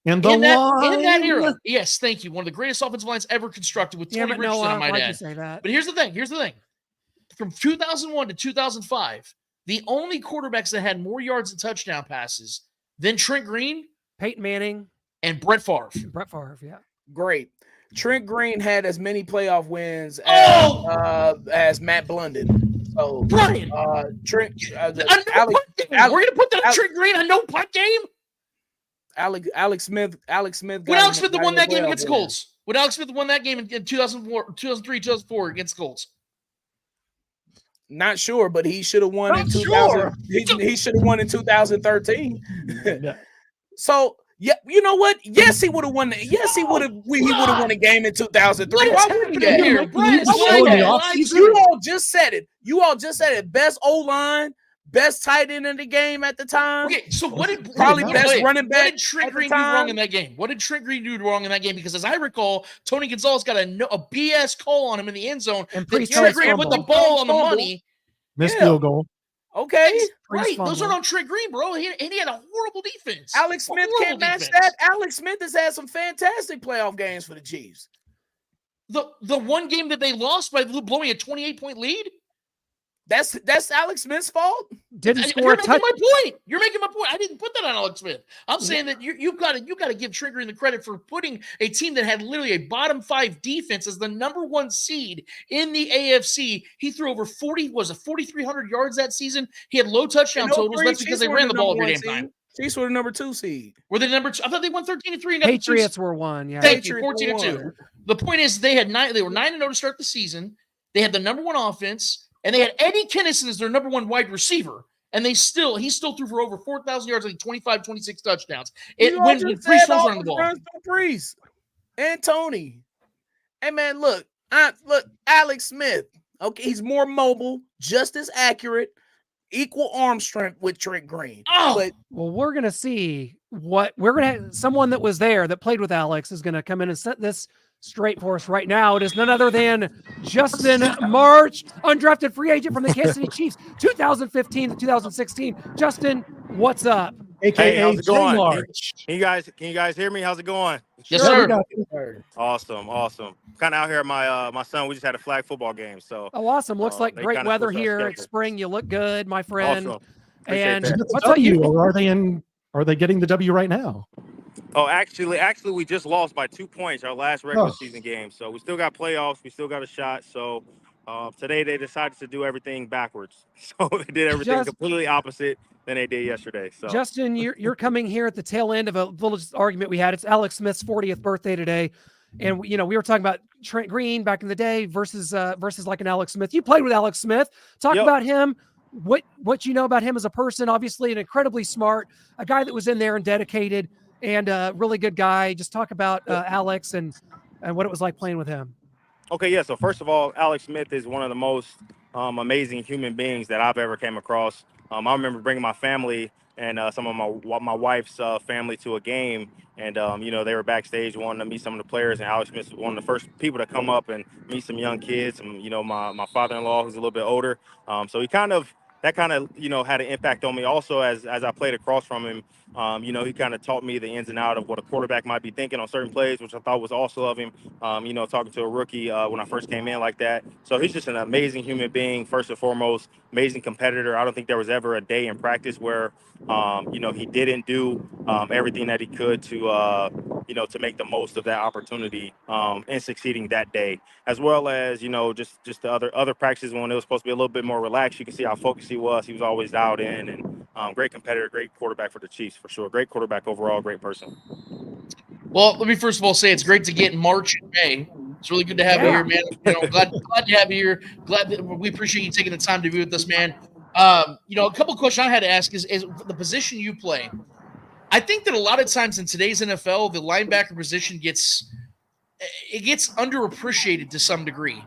And in that era, yes, thank you. One of the greatest offensive lines ever constructed with Tony Richardson, I might add. Say that. But here's the thing. From 2001 to 2005, the only quarterbacks that had more yards and touchdown passes than Trent Green, Peyton Manning, and Brett Favre. Yeah. Great. Trent Green had as many playoff wins as Matt Blunden. So Brian, Trent, we're gonna put that Trent Green a no punt game. Alex Smith. When Alex Smith won that game against the Colts. When Alex Smith won that game in 2004, 2003, 2004 against the Colts. Not sure, but he should have won in 2000. He should have won in 2013. Yeah. So yeah, you know what? Yes, he would have won. Yes, he would have. He would have won a game in 2003. Why would he here? You all just said it. You all just said it. Best O-line, best tight end in the game at the time. Okay, so what did best running back? What did Trent Green do wrong in that game? What did Trent Green do wrong in that game? Because as I recall, Tony Gonzalez got a BS call on him in the end zone. And Trent Green put the ball on the money. Missed field goal. Okay, right. Those aren't on Trent Green, bro. And he had a horrible defense. Alex Smith can't match that. Alex Smith has had some fantastic playoff games for the Chiefs. The one game that they lost by blowing a 28-point lead? That's Alex Smith's fault. Didn't score You're a touch. making my point. You're making my point. I didn't put that on Alex Smith. I'm saying that you've got to give Trent Green the credit for putting a team that had literally a bottom 5 defense as the number 1 seed in the AFC. He threw over 4,300 yards that season. He had low touchdown totals. That's because they ran the ball every damn time. Chiefs were the number 2 seed. Were they number 2? I thought they won 13-3. Patriots were 1. Yeah. Thank you. 14-2. The point is they were 9-0 to start the season. They had the number 1 offense. And they had Eddie Kennison as their number 1 wide receiver. And he still threw for over 4,000 yards, like 25, 26 touchdowns. When Priest was running the ball. Priest and Tony. Hey, man, look, Alex Smith. Okay, he's more mobile, just as accurate, equal arm strength with Trent Green. Well, we're going to see someone that was there that played with Alex is going to come in and set this straight for us right now. It is none other than Justin March, undrafted free agent from the Kansas City Chiefs, 2015 to 2016. Justin, what's up? Hey, how's it going? March. Can you guys hear me? How's it going? Yes, sir. Awesome. Kind of out here at my son. We just had a flag football game. So awesome. Looks like great weather here. It's spring. You look good, my friend. Awesome. And what's up, you? Or are they getting the W right now? Oh, actually, we just lost by 2 points our last regular season game. So we still got playoffs. We still got a shot. So today they decided to do everything backwards. So they did everything completely opposite than they did yesterday. So Justin, you're coming here at the tail end of a little argument we had. It's Alex Smith's 40th birthday today. And we were talking about Trent Green back in the day versus like an Alex Smith. You played with Alex Smith. Talk about him. What you know about him as a person. Obviously an incredibly smart, a guy that was in there and dedicated, and a really good guy. Just talk about Alex and what it was like playing with him. Okay, yeah. So first of all, Alex Smith is one of the most amazing human beings that I've ever came across. I remember bringing my family and some of my wife's family to a game, and they were backstage wanting to meet some of the players, and Alex Smith was one of the first people to come up and meet some young kids. And my father-in-law, who's a little bit older, so he had an impact on me. Also, as I played across from him, he kind of taught me the ins and outs of what a quarterback might be thinking on certain plays, which I thought was also of him. Talking to a rookie when I first came in like that. So he's just an amazing human being, first and foremost, amazing competitor. I don't think there was ever a day in practice where, he didn't do everything that he could to make the most of that opportunity and succeeding that day, as well as, just the other practices when it was supposed to be a little bit more relaxed. You can see how focused he was. He was always dialed in, and great competitor, great quarterback for the Chiefs, for sure. Great quarterback overall, great person. Well, let me first of all say it's great to get in March and May. It's really good to have you here, man. Glad to have you here. Glad that we appreciate you taking the time to be with us, man. A couple of questions I had to ask is the position you play. I think that a lot of times in today's NFL, the linebacker position gets underappreciated to some degree.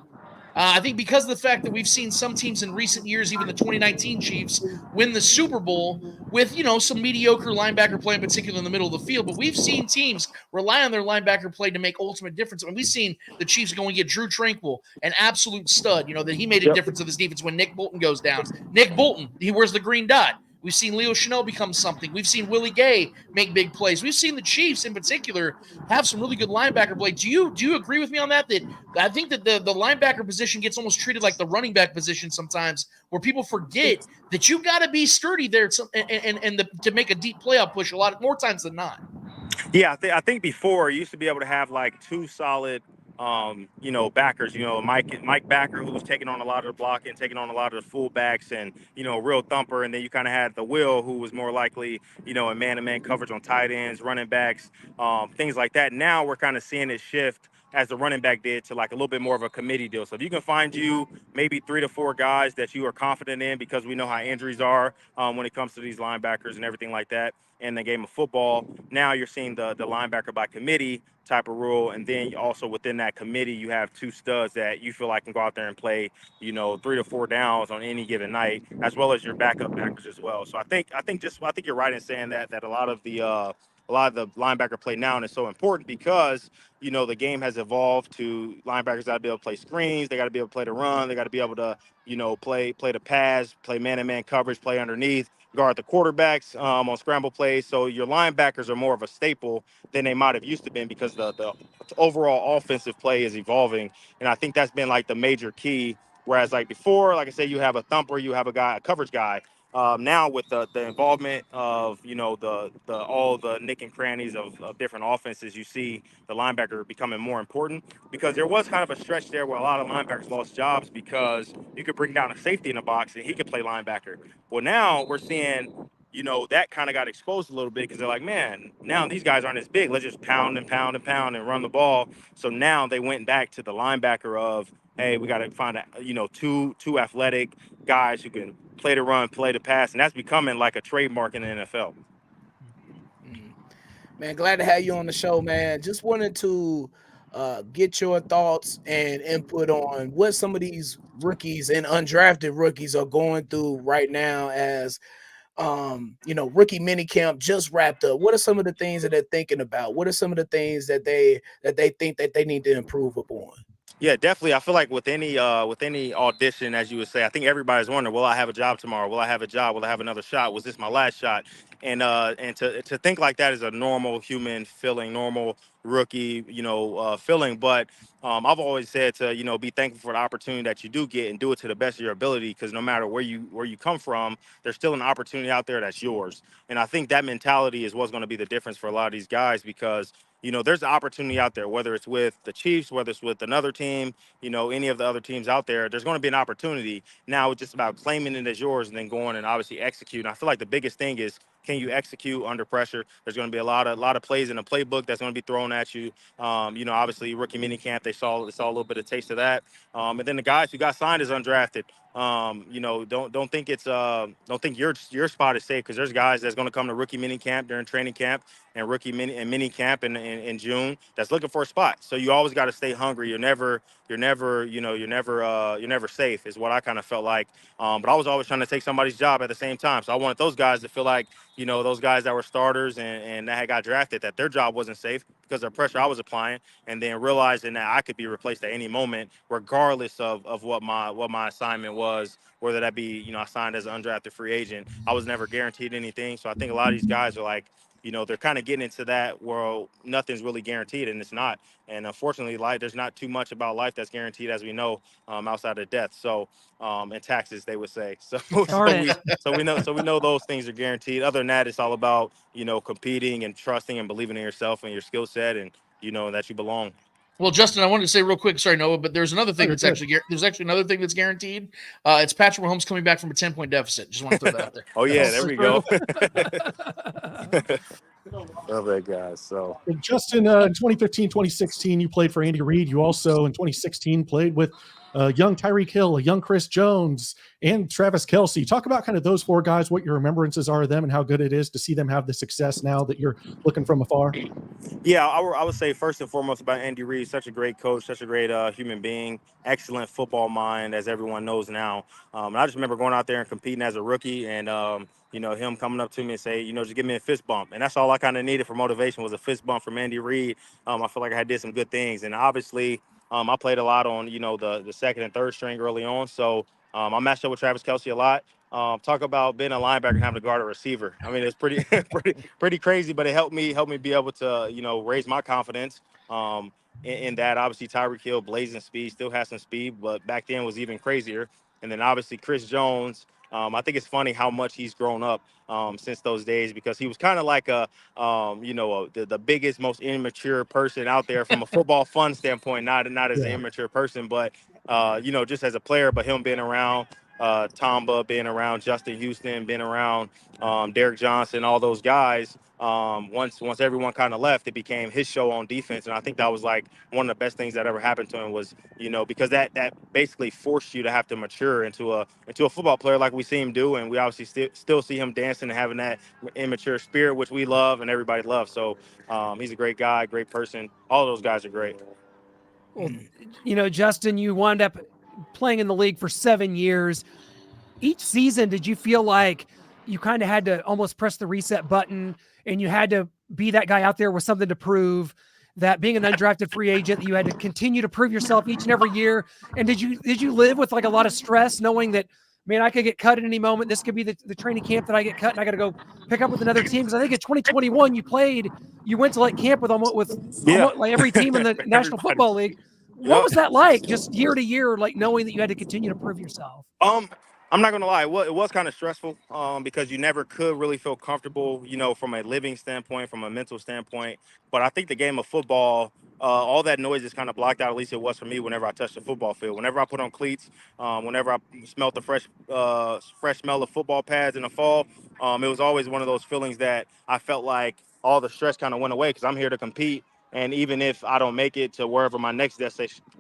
I think because of the fact that we've seen some teams in recent years, even the 2019 Chiefs, win the Super Bowl with, some mediocre linebacker play, in particular in the middle of the field. But we've seen teams rely on their linebacker play to make ultimate difference. I mean, we've seen the Chiefs go and get Drew Tranquill, an absolute stud, that he made a difference in this defense when Nick Bolton goes down. Nick Bolton, he wears the green dot. We've seen Leo Chanel become something. We've seen Willie Gay make big plays. We've seen the Chiefs in particular have some really good linebacker play. Do you agree with me on that? That I think that the linebacker position gets almost treated like the running back position sometimes, where people forget that you got to be sturdy there to make a deep playoff push a lot more times than not. Yeah, I think before you used to be able to have like two solid backers, Mike Backer, who was taking on a lot of the blocking, taking on a lot of the fullbacks and, real thumper. And then you kind of had the Will, who was more likely, in man-to-man coverage on tight ends, running backs, things like that. Now we're kind of seeing it shift as the running back did to like a little bit more of a committee deal. So if you can find you maybe 3 to 4 guys that you are confident in, because we know how injuries are when it comes to these linebackers and everything like that in the game of football. Now you're seeing the linebacker by committee type of rule. And then also within that committee, you have 2 studs that you feel like can go out there and play, 3 to 4 downs on any given night, as well as your backup backers as well. So I think you're right in saying that a lot of the linebacker play now, and it's so important because the game has evolved to linebackers got to be able to play screens, they got to be able to play the run, they got to be able to play the pass, play man-to-man coverage, play underneath, guard the quarterbacks on scramble plays. So your linebackers are more of a staple than they might have used to been, because the overall offensive play is evolving, and I think that's been like the major key. Whereas like before, like I say, you have a thumper, you have a coverage guy. Now with the involvement of the all the nick and crannies of different offenses, you see the linebacker becoming more important, because there was kind of a stretch there where a lot of linebackers lost jobs because you could bring down a safety in the box and he could play linebacker. Well, now we're seeing that kind of got exposed a little bit, because they're like, man, now these guys aren't as big. Let's just pound and pound and pound and run the ball. So now they went back to the linebacker of, hey, we got to find two athletic guys who can play the run, play the pass, and that's becoming like a trademark in the NFL. Man, glad to have you on the show, man. Just wanted to get your thoughts and input on what some of these rookies and undrafted rookies are going through right now, as rookie minicamp just wrapped up. What are some of the things that they're thinking about? What are some of the things that they think that they need to improve upon? Yeah, definitely. I feel like with any audition, as you would say, I think everybody's wondering, will I have a job tomorrow? Will I have a job? Will I have another shot? Was this my last shot? And to think like that is a normal human feeling, normal rookie, feeling. But I've always said to, be thankful for the opportunity that you do get and do it to the best of your ability, because no matter where you come from, there's still an opportunity out there that's yours. And I think that mentality is what's going to be the difference for a lot of these guys, because there's an opportunity out there, whether it's with the Chiefs, whether it's with another team, any of the other teams out there, there's going to be an opportunity. Now it's just about claiming it as yours and then going and obviously execute. And I feel like the biggest thing is, can you execute under pressure? There's going to be a lot of plays in the playbook that's going to be thrown at you. Obviously rookie minicamp, they saw a little bit of taste of that. And then the guys who got signed as undrafted, don't think your spot is safe, because there's guys that's going to come to rookie minicamp during training camp and mini camp in June that's looking for a spot. So you always got to stay hungry. You're never safe, is what I kind of felt like. But I was always trying to take somebody's job at the same time. So I wanted those guys to feel like, those guys that were starters and that had got drafted, that their job wasn't safe because of the pressure I was applying, and then realizing that I could be replaced at any moment, regardless of what my assignment was, whether that be, I signed as an undrafted free agent. I was never guaranteed anything. So I think a lot of these guys are like, they're kind of getting into that where nothing's really guaranteed, and it's not. And unfortunately, there's not too much about life that's guaranteed, as we know, outside of death. So, and taxes, they would say. So we know those things are guaranteed. Other than that, it's all about, competing and trusting and believing in yourself and your skill set, and, that you belong. Well, Justin, I wanted to say real quick, sorry, Noah, but there's another thing there's actually another thing that's guaranteed. It's Patrick Mahomes coming back from a 10-point deficit. Just want to throw that out there. Oh yeah, there we go. Love that guy. So Justin, in 2015, 2016, you played for Andy Reid. You also in 2016 played with young Tyreek Hill, a young Chris Jones, and Travis Kelce. Talk about kind of those 4 guys, what your remembrances are of them, and how good it is to see them have the success now that you're looking from afar. Yeah, I would say first and foremost about Andy Reid, such a great coach, such a great human being, excellent football mind, as everyone knows now. And I just remember going out there and competing as a rookie, and him coming up to me and say, just give me a fist bump. And that's all I kind of needed for motivation, was a fist bump from Andy Reid. I feel like I did some good things. And obviously, I played a lot on, the second and third string early on. So I matched up with Travis Kelce a lot. Talk about being a linebacker and having to guard a receiver. I mean, it's pretty pretty crazy, but it helped me be able to, raise my confidence. In that, obviously, Tyreek Hill, blazing speed, still has some speed, but back then was even crazier. And then obviously Chris Jones. I think it's funny how much he's grown up since those days, because he was kind of like the biggest, most immature person out there from a football fun standpoint, not as an immature person, but just as a player. But him being around Tamba, being around Justin Houston, being around Derek Johnson, all those guys. Once everyone kind of left, it became his show on defense, and I think that was like one of the best things that ever happened to him, was because that basically forced you to have to mature into a football player like we see him do, and we obviously still see him dancing and having that immature spirit, which we love and everybody loves. So he's a great guy, great person. All those guys are great. Well, Justin, you wound up playing in the league for 7 years. Each season, did you feel like you kind of had to almost press the reset button and you had to be that guy out there with something to prove, that being an undrafted free agent, that you had to continue to prove yourself each and every year? And did you live with like a lot of stress, knowing that, man, I could get cut at any moment. This could be the training camp that I get cut and I got to go pick up with another team? Because I think in 2021 you went to like camp with almost like every team in the National Football League. What was that like, just year to year, like knowing that you had to continue to prove yourself? I'm not gonna lie, it was kind of stressful because you never could really feel comfortable, from a living standpoint, from a mental standpoint. But I think the game of football, all that noise is kind of blocked out. At least it was for me whenever I touched the football field. Whenever I put on cleats, whenever I smelled the fresh smell of football pads in the fall, it was always one of those feelings that I felt like all the stress kind of went away, because I'm here to compete. And even if I don't make it to wherever my next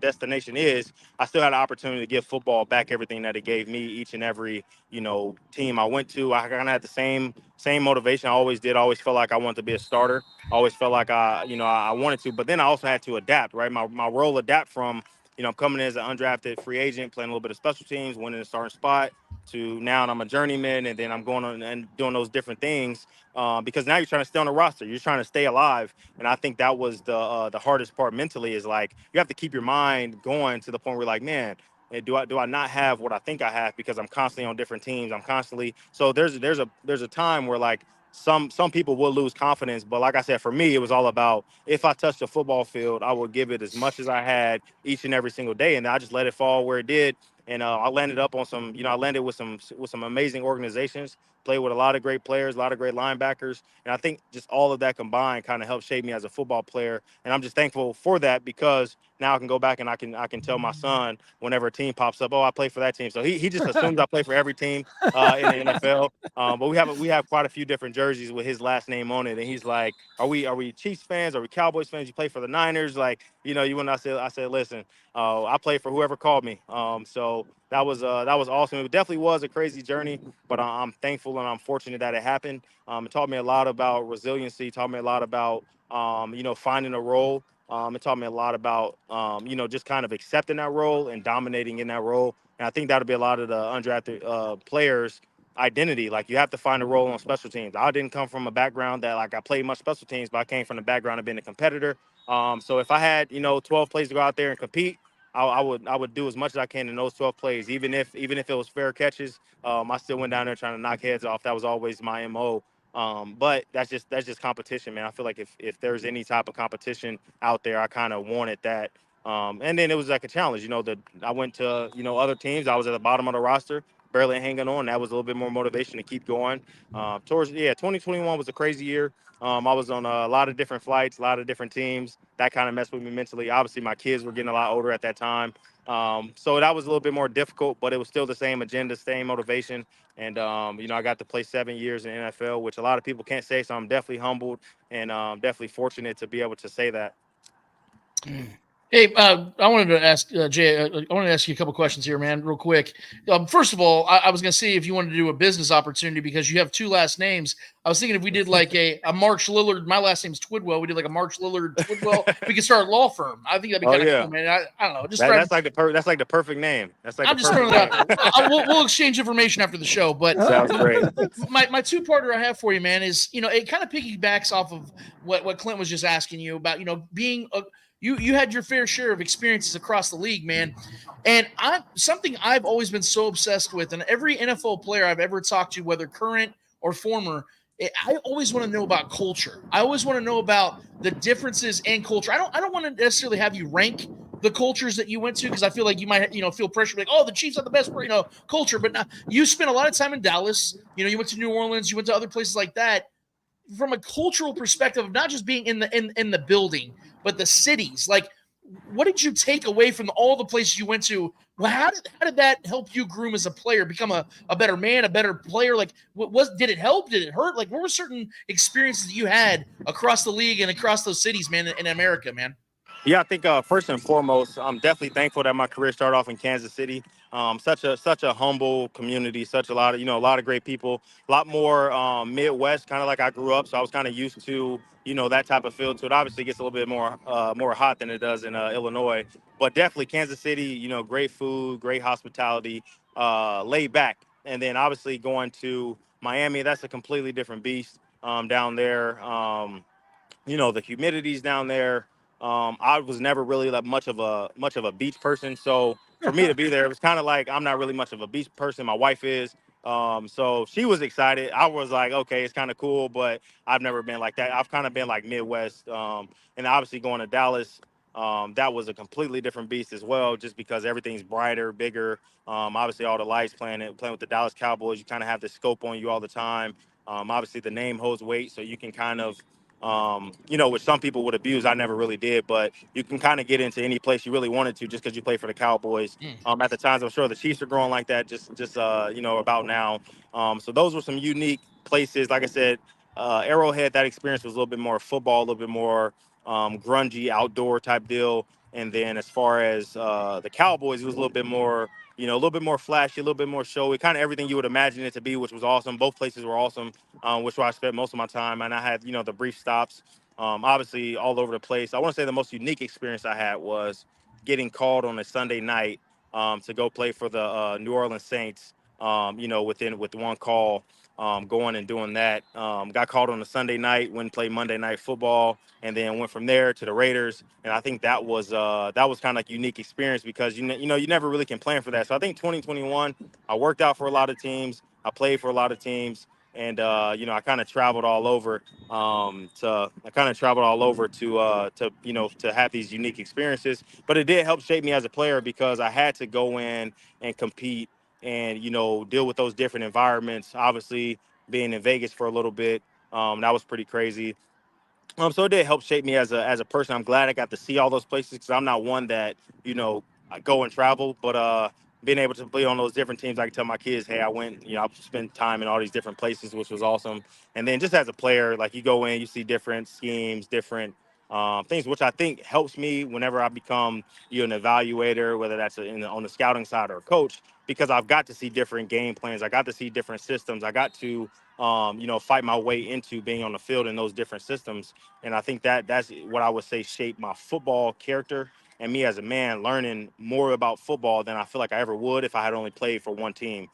destination is, I still had an opportunity to give football back everything that it gave me each and every, team I went to. I kind of had the same motivation I always did. I always felt like I wanted to be a starter. I always felt like I wanted to. But then I also had to adapt, right? My role adapt from, I'm coming in as an undrafted free agent, playing a little bit of special teams, winning the starting spot, to now I'm a journeyman, and then I'm going on and doing those different things because now you're trying to stay on the roster. You're trying to stay alive. And I think that was the hardest part mentally, is like you have to keep your mind going to the point where you're like, man, do I not have what I think I have, because I'm constantly on different teams. I'm constantly, so there's a time where like some people will lose confidence. But like I said, for me, it was all about, if I touched the football field, I would give it as much as I had each and every single day. And I just let it fall where it did. And I landed up on I landed with some amazing organizations, played with a lot of great players, a lot of great linebackers. And I think just all of that combined kind of helped shape me as a football player. And I'm just thankful for that, because now I can go back and I can tell my son whenever a team pops up, oh, I play for that team. So he just assumes I play for every team in the NFL. But we have quite a few different jerseys with his last name on it. And he's like, are we Chiefs fans? Are we Cowboys fans? You play for the Niners? Like, I said, listen, I play for whoever called me. So that was awesome. It definitely was a crazy journey, but I'm thankful and I'm fortunate that it happened. It taught me a lot about resiliency. Taught me a lot about finding a role. It taught me a lot about just kind of accepting that role and dominating in that role. And I think that'll be a lot of the undrafted players' identity. Like, you have to find a role on special teams. I didn't come from a background that like I played much special teams, but I came from the background of being a competitor. So if I had 12 plays to go out there and compete, I would do as much as I can in those 12 plays, even if it was fair catches. I still went down there trying to knock heads off. That was always my MO. But that's just competition, man. I feel like if there's any type of competition out there, I kind of wanted that. And then it was like a challenge. I went to other teams. I was at the bottom of the roster, barely hanging on. That was a little bit more motivation to keep going. 2021 was a crazy year. I was on a lot of different flights, a lot of different teams. That kind of messed with me mentally. Obviously, my kids were getting a lot older at that time. So that was a little bit more difficult, but it was still the same agenda, same motivation. And, I got to play 7 years in the NFL, which a lot of people can't say. So I'm definitely humbled and definitely fortunate to be able to say that. Hey, I wanted to ask Jay. I wanted to ask you a couple questions here, man, real quick. First of all, I was going to see if you wanted to do a business opportunity because you have two last names. I was thinking if we did like a March-Lillard, my last name's Twidwell. We did like a March-Lillard Twidwell. We could start a law firm. I think that'd be kind of cool, man. I don't know. That's like the perfect name. I'm just throwing it out there. We'll exchange information after the show. But sounds great. My two-parter I have for you, man, is it kind of piggybacks off of what Clint was just asking you about. Being a You had your fair share of experiences across the league, man. And something I've always been so obsessed with, and every NFL player I've ever talked to, whether current or former, I always want to know about culture. I always want to know about the differences in culture. I don't want to necessarily have you rank the cultures that you went to? Because I feel like you might, feel pressure, like, oh, the Chiefs have the best, culture. But now you spent a lot of time in Dallas. You went to New Orleans, you went to other places like that. From a cultural perspective of not just being in the building, but the cities, like, what did you take away from all the places you went to? Well, how did that help you groom as a player, become a better man, a better player? Like, did it help? Did it hurt? Like, what were certain experiences that you had across the league and across those cities, man, in America, man? Yeah, I think first and foremost, I'm definitely thankful that my career started off in Kansas City. Such a humble community, such a lot of great people, a lot more Midwest, kind of like I grew up. So I was kind of used to that type of feel. So it obviously gets a little bit more hot than it does in Illinois, but definitely Kansas City. Great food, great hospitality, laid back, and then obviously going to Miami, that's a completely different beast down there. The humidity's down there. I was never really that much of a beach person, so for me to be there, it was kind of like I'm not really much of a beach person. My wife is, so she was excited. I was like, okay, it's kind of cool, but I've never been like that. I've kind of been like Midwest, and obviously going to Dallas, that was a completely different beast as well, just because everything's brighter, bigger. Obviously, all the lights playing with the Dallas Cowboys, you kind of have the scope on you all the time. Obviously, the name holds weight, so you can kind of which some people would abuse. I never really did, but you can kind of get into any place you really wanted to just because you play for the Cowboys. At the times, I'm sure the Chiefs are growing like that just about now. So those were some unique places. Like I said, Arrowhead, that experience was a little bit more football, a little bit more grungy, outdoor type deal. And then as far as the Cowboys, it was a little bit more, a little bit more flashy, a little bit more showy, kind of everything you would imagine it to be, which was awesome. Both places were awesome, which is where I spent most of my time. And I had, the brief stops, obviously all over the place. I want to say the most unique experience I had was getting called on a Sunday night to go play for the New Orleans Saints, with one call. Going and doing that. Got called on a Sunday night, went and played Monday Night Football, and then went from there to the Raiders. And I think that was kind of like a unique experience because you never really can plan for that. So I think 2021, I worked out for a lot of teams, I played for a lot of teams, and I kind of traveled all over to have these unique experiences. But it did help shape me as a player because I had to go in and compete and deal with those different environments. Obviously, being in Vegas for a little bit, that was pretty crazy. So it did help shape me as a person. I'm glad I got to see all those places because I'm not one that I go and travel, but being able to play on those different teams, I can tell my kids, hey, I went, I spent time in all these different places, which was awesome. And then just as a player, like you go in, you see different schemes, different things, which I think helps me whenever I become an evaluator, whether that's on the scouting side or a coach, because I've got to see different game plans. I got to see different systems. I got to fight my way into being on the field in those different systems. And I think that's what I would say shaped my football character and me as a man, learning more about football than I feel like I ever would if I had only played for one team.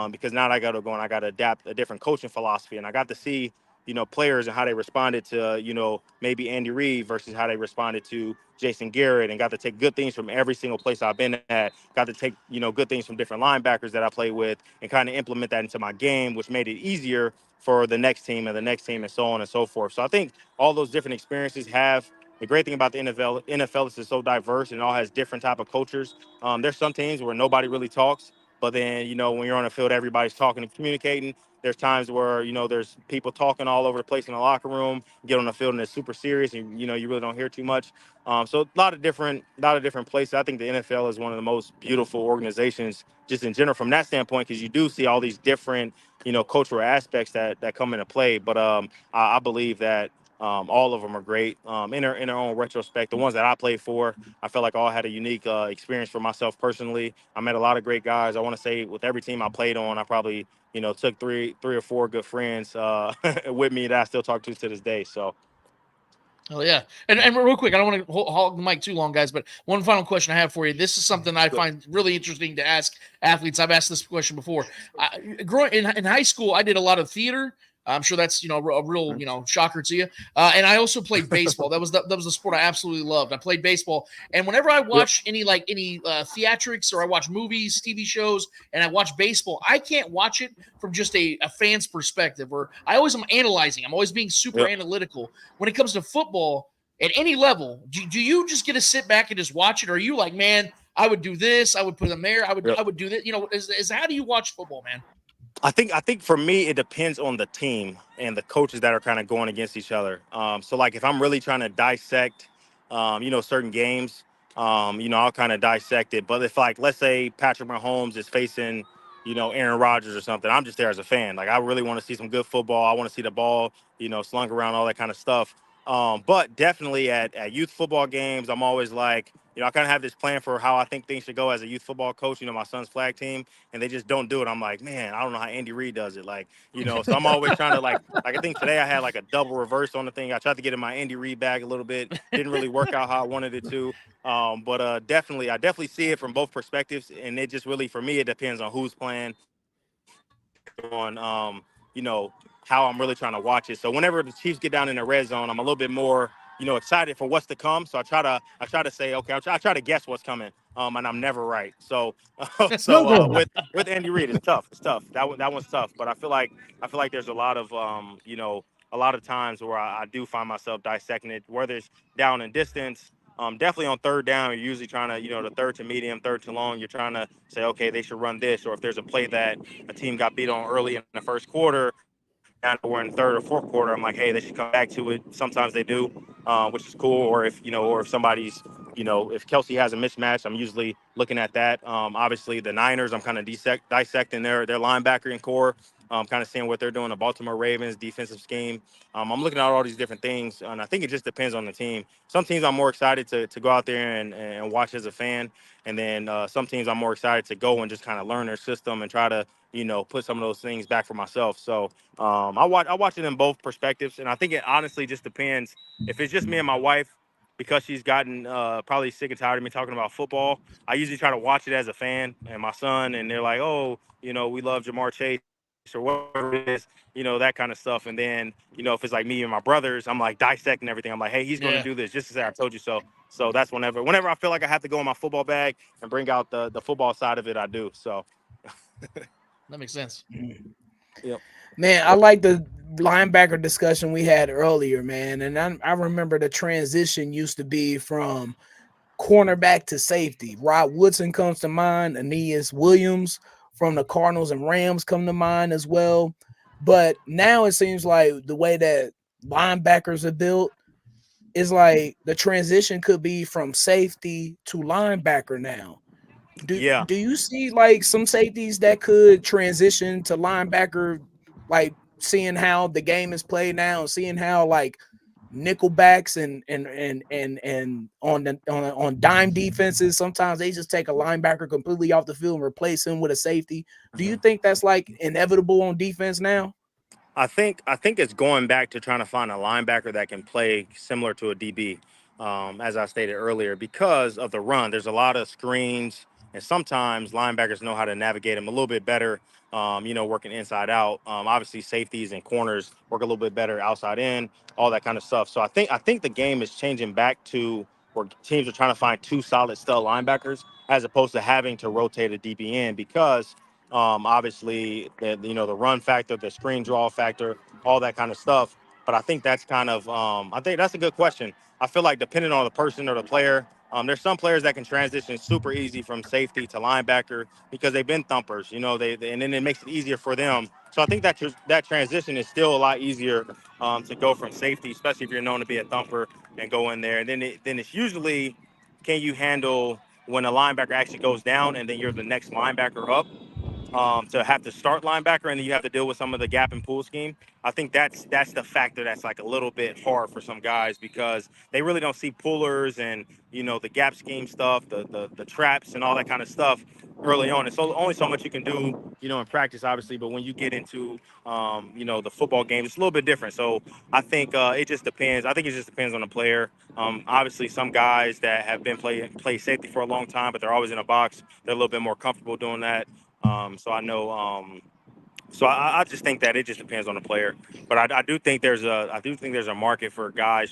Because now I got to go and I got to adapt a different coaching philosophy. And I got to see, players and how they responded to, maybe Andy Reid versus how they responded to Jason Garrett, and got to take good things from every single place I've been at, got to take, good things from different linebackers that I play with and kind of implement that into my game, which made it easier for the next team and the next team and so on and so forth. So I think all those different experiences have the great thing about the NFL is it's so diverse and it all has different type of cultures. There's some teams where nobody really talks, but then, when you're on the field, everybody's talking and communicating. There's times where, there's people talking all over the place in the locker room, get on the field and it's super serious and, you really don't hear too much. So a lot of different places. I think the NFL is one of the most beautiful organizations just in general from that standpoint, because you do see all these different, cultural aspects that come into play. But I believe that all of them are great in their own retrospect. The ones that I played for, I felt like all had a unique experience for myself personally. I met a lot of great guys. I want to say with every team I played on, I probably, took three or four good friends with me that I still talk to this day. So. Oh yeah, and real quick, I don't want to hog the mic too long, guys, but one final question I have for you. This is something I find really interesting to ask athletes. I've asked this question before. Growing in high school, I did a lot of theater. I'm sure that's a real shocker to you. And I also played baseball. That was the sport I absolutely loved. I played baseball, and whenever I watch any theatrics or I watch movies, TV shows, and I watch baseball, I can't watch it from just a fan's perspective. Or I always am analyzing. I'm always being super analytical. When it comes to football, at any level, do you just get to sit back and just watch it? Or are you like, man, I would do this, I would put them there, I would do that? Is how do you watch football, man? I think for me it depends on the team and the coaches that are kind of going against each other. So like if I'm really trying to dissect, certain games, I'll kind of dissect it. But if like let's say Patrick Mahomes is facing, Aaron Rodgers or something, I'm just there as a fan. Like I really want to see some good football. I want to see the ball, slung around, all that kind of stuff. But definitely at youth football games, I'm always like, I kind of have this plan for how I think things should go as a youth football coach. My son's flag team, and they just don't do it. I'm like, man, I don't know how Andy Reid does it. Like, so I'm always trying to like I think today I had like a double reverse on the thing. I tried to get in my Andy Reid bag a little bit. Didn't really work out how I wanted it to. But I definitely see it from both perspectives, and it just really for me it depends on who's playing, on how I'm really trying to watch it. So whenever the Chiefs get down in the red zone, I'm a little bit more excited for what's to come. So I try to say, okay, I try to guess what's coming. And I'm never right. So with Andy Reid, it's tough. It's tough. That one's tough. But I feel like there's a lot of a lot of times where I do find myself dissecting it, whether it's down in distance. Definitely on third down, you're usually trying to, the third to medium, third to long, you're trying to say, okay, they should run this. Or if there's a play that a team got beat on early in the first quarter, now we're in third or fourth quarter, I'm like, hey, they should come back to it. Sometimes they do, which is cool. Or if somebody's, if Kelsey has a mismatch, I'm usually looking at that. Obviously, the Niners, I'm kind of dissecting their linebacker and core, kind of seeing what they're doing. The Baltimore Ravens defensive scheme. I'm looking at all these different things, and I think it just depends on the team. Some teams I'm more excited to go out there and watch as a fan, and then some teams I'm more excited to go and just kind of learn their system and try to put some of those things back for myself. So I watch it in both perspectives, and I think it honestly just depends. If it's just me and my wife, because she's gotten probably sick and tired of me talking about football, I usually try to watch it as a fan, and my son, and they're like, oh, we love Jamar Chase or whatever it is, that kind of stuff. And then, if it's like me and my brothers, I'm like dissecting everything. I'm like, hey, he's going to do this just to say I told you so. So that's whenever I feel like I have to go in my football bag and bring out the football side of it, I do. So that makes sense. Yep. Man, I like the linebacker discussion we had earlier, man. And I remember the transition used to be from cornerback to safety. Rod Woodson comes to mind. Aeneas Williams from the Cardinals and Rams come to mind as well. But now it seems like the way that linebackers are built is like the transition could be from safety to linebacker now. Do you see like some safeties that could transition to linebacker, like seeing how the game is played now, seeing how like nickelbacks and on dime defenses, sometimes they just take a linebacker completely off the field and replace him with a safety. Do you think that's like inevitable on defense now? I think it's going back to trying to find a linebacker that can play similar to a DB, as I stated earlier, because of the run. There's a lot of screens, and sometimes linebackers know how to navigate them a little bit better. Working inside out. Obviously, safeties and corners work a little bit better outside in, all that kind of stuff. So I think the game is changing back to where teams are trying to find two solid stud linebackers as opposed to having to rotate a DB in because. Obviously, the run factor, the screen draw factor, all that kind of stuff. But I think that's kind of, I think that's a good question. I feel like depending on the person or the player, there's some players that can transition super easy from safety to linebacker because they've been thumpers, and then it makes it easier for them. So I think that transition is still a lot easier to go from safety, especially if you're known to be a thumper, and go in there. And then it's usually, can you handle when a linebacker actually goes down and then you're the next linebacker up? To have to start linebacker and then you have to deal with some of the gap and pull scheme. I think that's the factor that's like a little bit hard for some guys because they really don't see pullers and the gap scheme stuff, the traps and all that kind of stuff early on. It's only so much you can do, in practice, obviously. But when you get into the football game, it's a little bit different. So I think it just depends. I think it just depends on the player. Obviously, some guys that have been play safety for a long time, but they're always in a box. They're a little bit more comfortable doing that. So I know. So I just think that it just depends on the player. But I do think there's a market for guys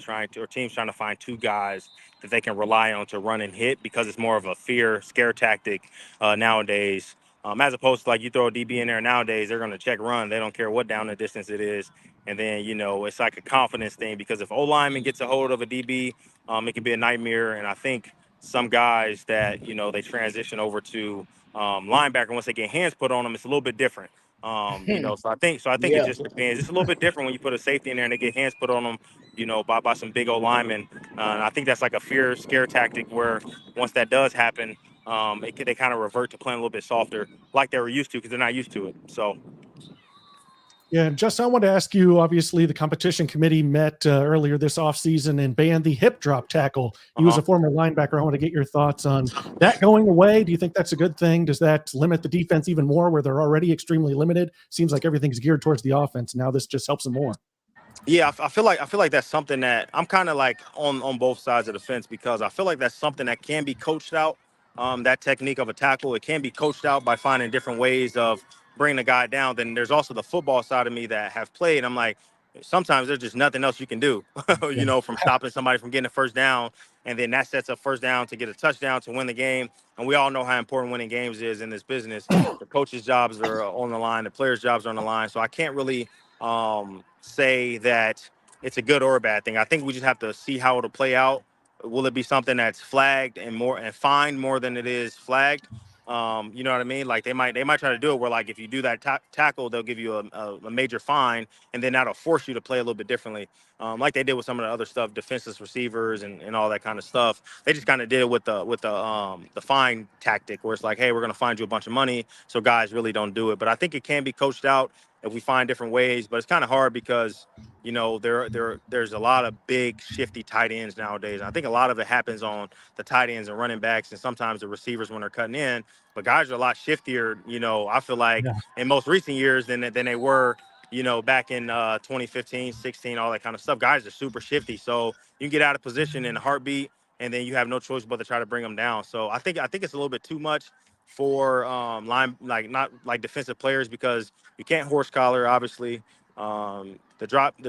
teams trying to find two guys that they can rely on to run and hit because it's more of a scare tactic nowadays As opposed to like you throw a DB in there nowadays, they're going to check run. They don't care what down the distance it is. And then, it's like a confidence thing because if O-lineman gets a hold of a DB, it can be a nightmare. And I think some guys that, they transition over to linebacker, once they get hands put on them, it's a little bit different. So I think it Yeah. just depends. It's a little bit different when you put a safety in there and they get hands put on them, by some big old linemen. And I think that's like a fear scare tactic where once that does happen, they kind of revert to playing a little bit softer, like they were used to, because they're not used to it. So. Yeah, Justin, I want to ask you, obviously, the competition committee met earlier this offseason and banned the hip drop tackle. He was a former linebacker. I want to get your thoughts on that going away. Do you think that's a good thing? Does that limit the defense even more where they're already extremely limited? Seems like everything's geared towards the offense. Now this just helps them more. Yeah, I feel like that's something that I'm kind of like on both sides of the fence because I feel like that's something that can be coached out. That technique of a tackle, it can be coached out by finding different ways of bringing the guy down. Then there's also the football side of me that have played. I'm like, sometimes there's just nothing else you can do, from stopping somebody from getting a first down, and then that sets up first down to get a touchdown to win the game. And we all know how important winning games is in this business. The coaches' jobs are on the line, the players' jobs are on the line. So I can't really say that it's a good or a bad thing. I think we just have to see how it'll play out. Will it be something that's flagged and fined more than it is flagged? You know what I mean? Like they might try to do it where like if you do that tackle, they'll give you a major fine, and then that'll force you to play a little bit differently, like they did with some of the other stuff, defenseless receivers and all that kind of stuff. They just kind of did it with the fine tactic, where it's like, hey, we're gonna find you a bunch of money, so guys really don't do it. But I think it can be coached out if we find different ways. But it's kind of hard because there's a lot of big shifty tight ends nowadays. And I think a lot of it happens on the tight ends and running backs and sometimes the receivers when they're cutting in. But guys are a lot shiftier, I feel like in most recent years than they were, back in 2015, 16, all that kind of stuff. Guys are super shifty. So you can get out of position in a heartbeat and then you have no choice but to try to bring them down. So I think it's a little bit too much for not like defensive players because you can't horse collar, obviously. The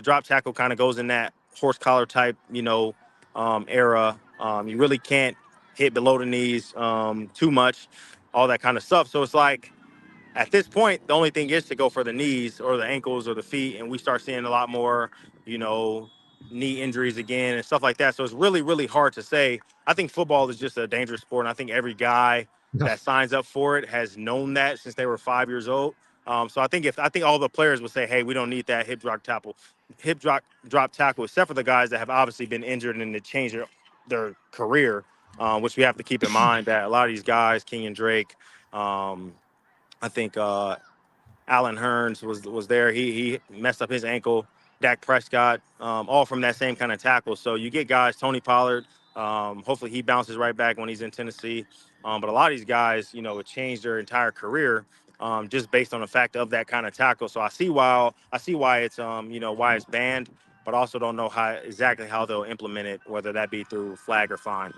drop tackle kind of goes in that horse collar type, era. You really can't hit below the knees too much, all that kind of stuff. So it's like at this point, the only thing is to go for the knees or the ankles or the feet, and we start seeing a lot more, knee injuries again and stuff like that. So it's really, really hard to say. I think football is just a dangerous sport, and I think every guy that signs up for it has known that since they were 5 years old. So I think all the players would say, hey, we don't need that hip drop tackle, except for the guys that have obviously been injured and to change their career, which we have to keep in mind that a lot of these guys, Kenyon Drake, I think Alan Hearns was there. He messed up his ankle. Dak Prescott, all from that same kind of tackle. So you get guys, Tony Pollard, hopefully he bounces right back when he's in Tennessee. But a lot of these guys, it changed their entire career just based on the fact of that kind of tackle. So I see why it's why it's banned, but also don't know exactly how they'll implement it, whether that be through flag or fine.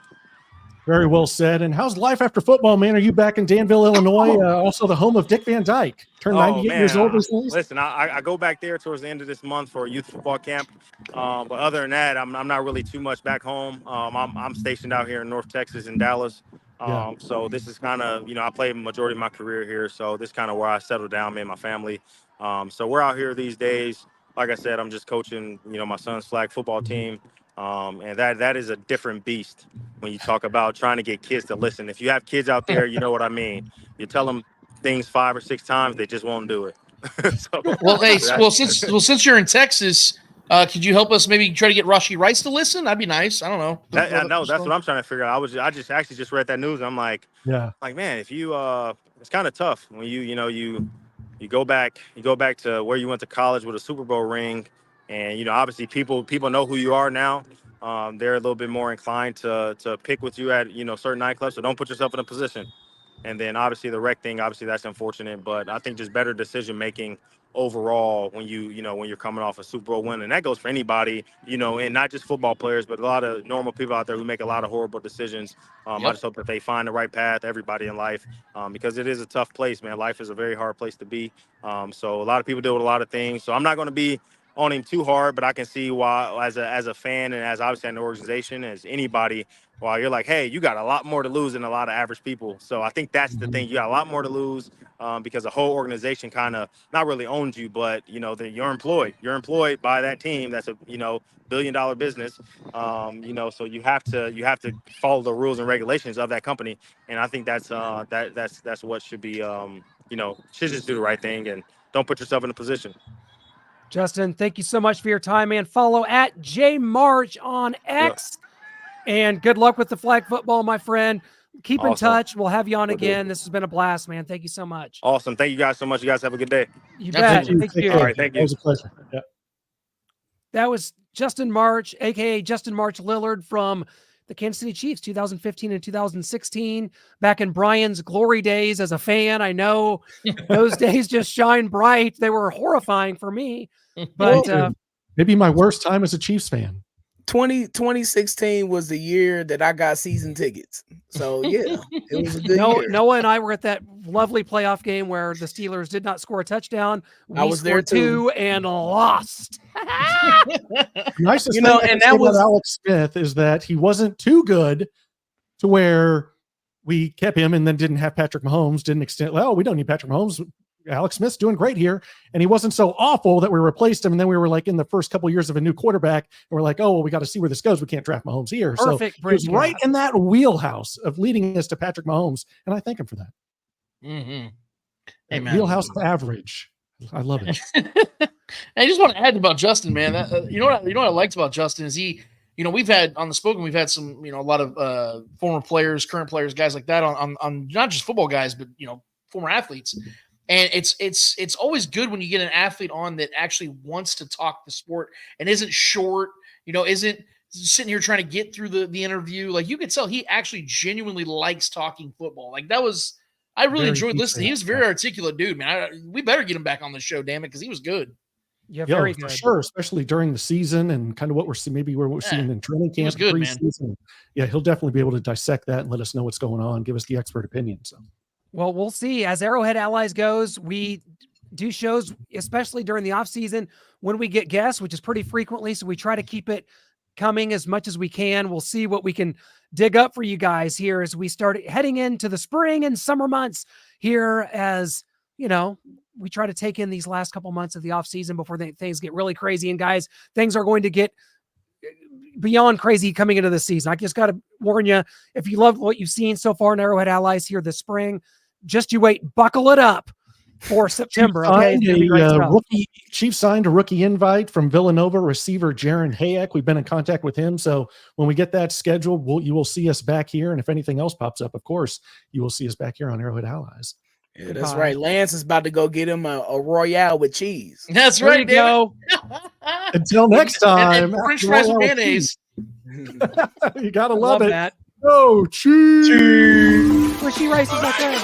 Very well said. And how's life after football, man? Are you back in Danville, Illinois? Also the home of Dick Van Dyke. Turned 98 years old this week. Listen, I go back there towards the end of this month for a youth football camp. But other than that, I'm not really too much back home. I'm stationed out here in North Texas in Dallas. So this is kind of, I played the majority of my career here. So this is kind of where I settled down, me and my family. So we're out here these days. Like I said, I'm just coaching, my son's flag football team. And that is a different beast when you talk about trying to get kids to listen. If you have kids out there, you know what I mean. You tell them things 5 or 6 times, they just won't do it. Since you're in Texas, could you help us maybe try to get Rashee Rice to listen? That'd be nice. I don't know. That's what I'm trying to figure out. I just actually just read that news. And I'm like, man, if you it's kind of tough when you go back to where you went to college with a Super Bowl ring. And, obviously people know who you are now. They're a little bit more inclined to pick with you at, certain nightclubs. So don't put yourself in a position. And then obviously the rec thing, obviously that's unfortunate. But I think just better decision making overall when when you're coming off a Super Bowl win. And that goes for anybody, and not just football players, but a lot of normal people out there who make a lot of horrible decisions. I just hope that they find the right path, everybody in life, because it is a tough place, man. Life is a very hard place to be. So a lot of people deal with a lot of things. So I'm not going to be on him too hard, but I can see why, as a fan and as obviously an organization, as anybody, while you're like, hey, you got a lot more to lose than a lot of average people. So I think that's the thing. You got a lot more to lose because the whole organization kind of not really owns you, but you're employed. You're employed by that team. That's a billion-dollar business. So you have to follow the rules and regulations of that company. And I think that's what should be. Should just do the right thing and don't put yourself in a position. Justin, thank you so much for your time, man. Follow at JMarch on X. And good luck with the flag football, my friend. Keep in touch. We'll have you on again. This has been a blast, man. Thank you so much. Awesome. Thank you guys so much. You guys have a good day. You bet. Thank you. All right. Thank you. It was a pleasure. Yeah. That was Justin March, a.k.a. Justin March-Lillard from the Kansas City Chiefs, 2015 and 2016. Back in Brian's glory days as a fan, I know those days just shine bright. They were horrifying for me. But maybe my worst time as a Chiefs fan. 2016 was the year that I got season tickets. So yeah, it was a good year. Noah and I were at that lovely playoff game where the Steelers did not score a touchdown. I was there too and lost. Nicest thing and that was Alex Smith is that he wasn't too good to where we kept him and then didn't have Patrick Mahomes. Didn't extend. Well, we don't need Patrick Mahomes. Alex Smith's doing great here, and he wasn't so awful that we replaced him. And then we were like in the first couple of years of a new quarterback, and we're like, oh, well, we got to see where this goes. We can't draft Mahomes here. Perfect. So he was right in that wheelhouse of leading us to Patrick Mahomes, and I thank him for that. Mm-hmm. Hey, wheelhouse of average. I love it. I just want to add about Justin, man. You know what I liked about Justin is he. We've had on the Spoken, we've had some, a lot of former players, current players, guys like that on not just football guys, but former athletes. And it's always good when you get an athlete on that actually wants to talk the sport and isn't short, isn't sitting here trying to get through the interview. Like you could tell he actually genuinely likes talking football. Like I really enjoyed listening. He was a very articulate dude, man. We better get him back on the show, damn it, because he was good. Yeah, very good. For sure, especially during the season and kind of what we're seeing in training camp. Was good, man. Yeah, he'll definitely be able to dissect that and let us know what's going on, give us the expert opinion. So. Well, we'll see. As Arrowhead Allies goes, we do shows, especially during the off season when we get guests, which is pretty frequently. So we try to keep it coming as much as we can. We'll see what we can dig up for you guys here as we start heading into the spring and summer months here. As we try to take in these last couple months of the off season before things get really crazy. And guys, things are going to get beyond crazy coming into the season. I just got to warn you, if you love what you've seen so far in Arrowhead Allies here this spring, just you wait, buckle it up for September. Okay, Chiefs signed a rookie invite from Villanova receiver Jaron Hayek. We've been in contact with him, so when we get that scheduled, you will see us back here. And if anything else pops up, of course, you will see us back here on Arrowhead Allies. Yeah, that's right. Lance is about to go get him a Royale with cheese. That's right. Go. Until next time, and French fries with mayonnaise. You gotta love it. That. Oh, cheese. Squishy rice is not there.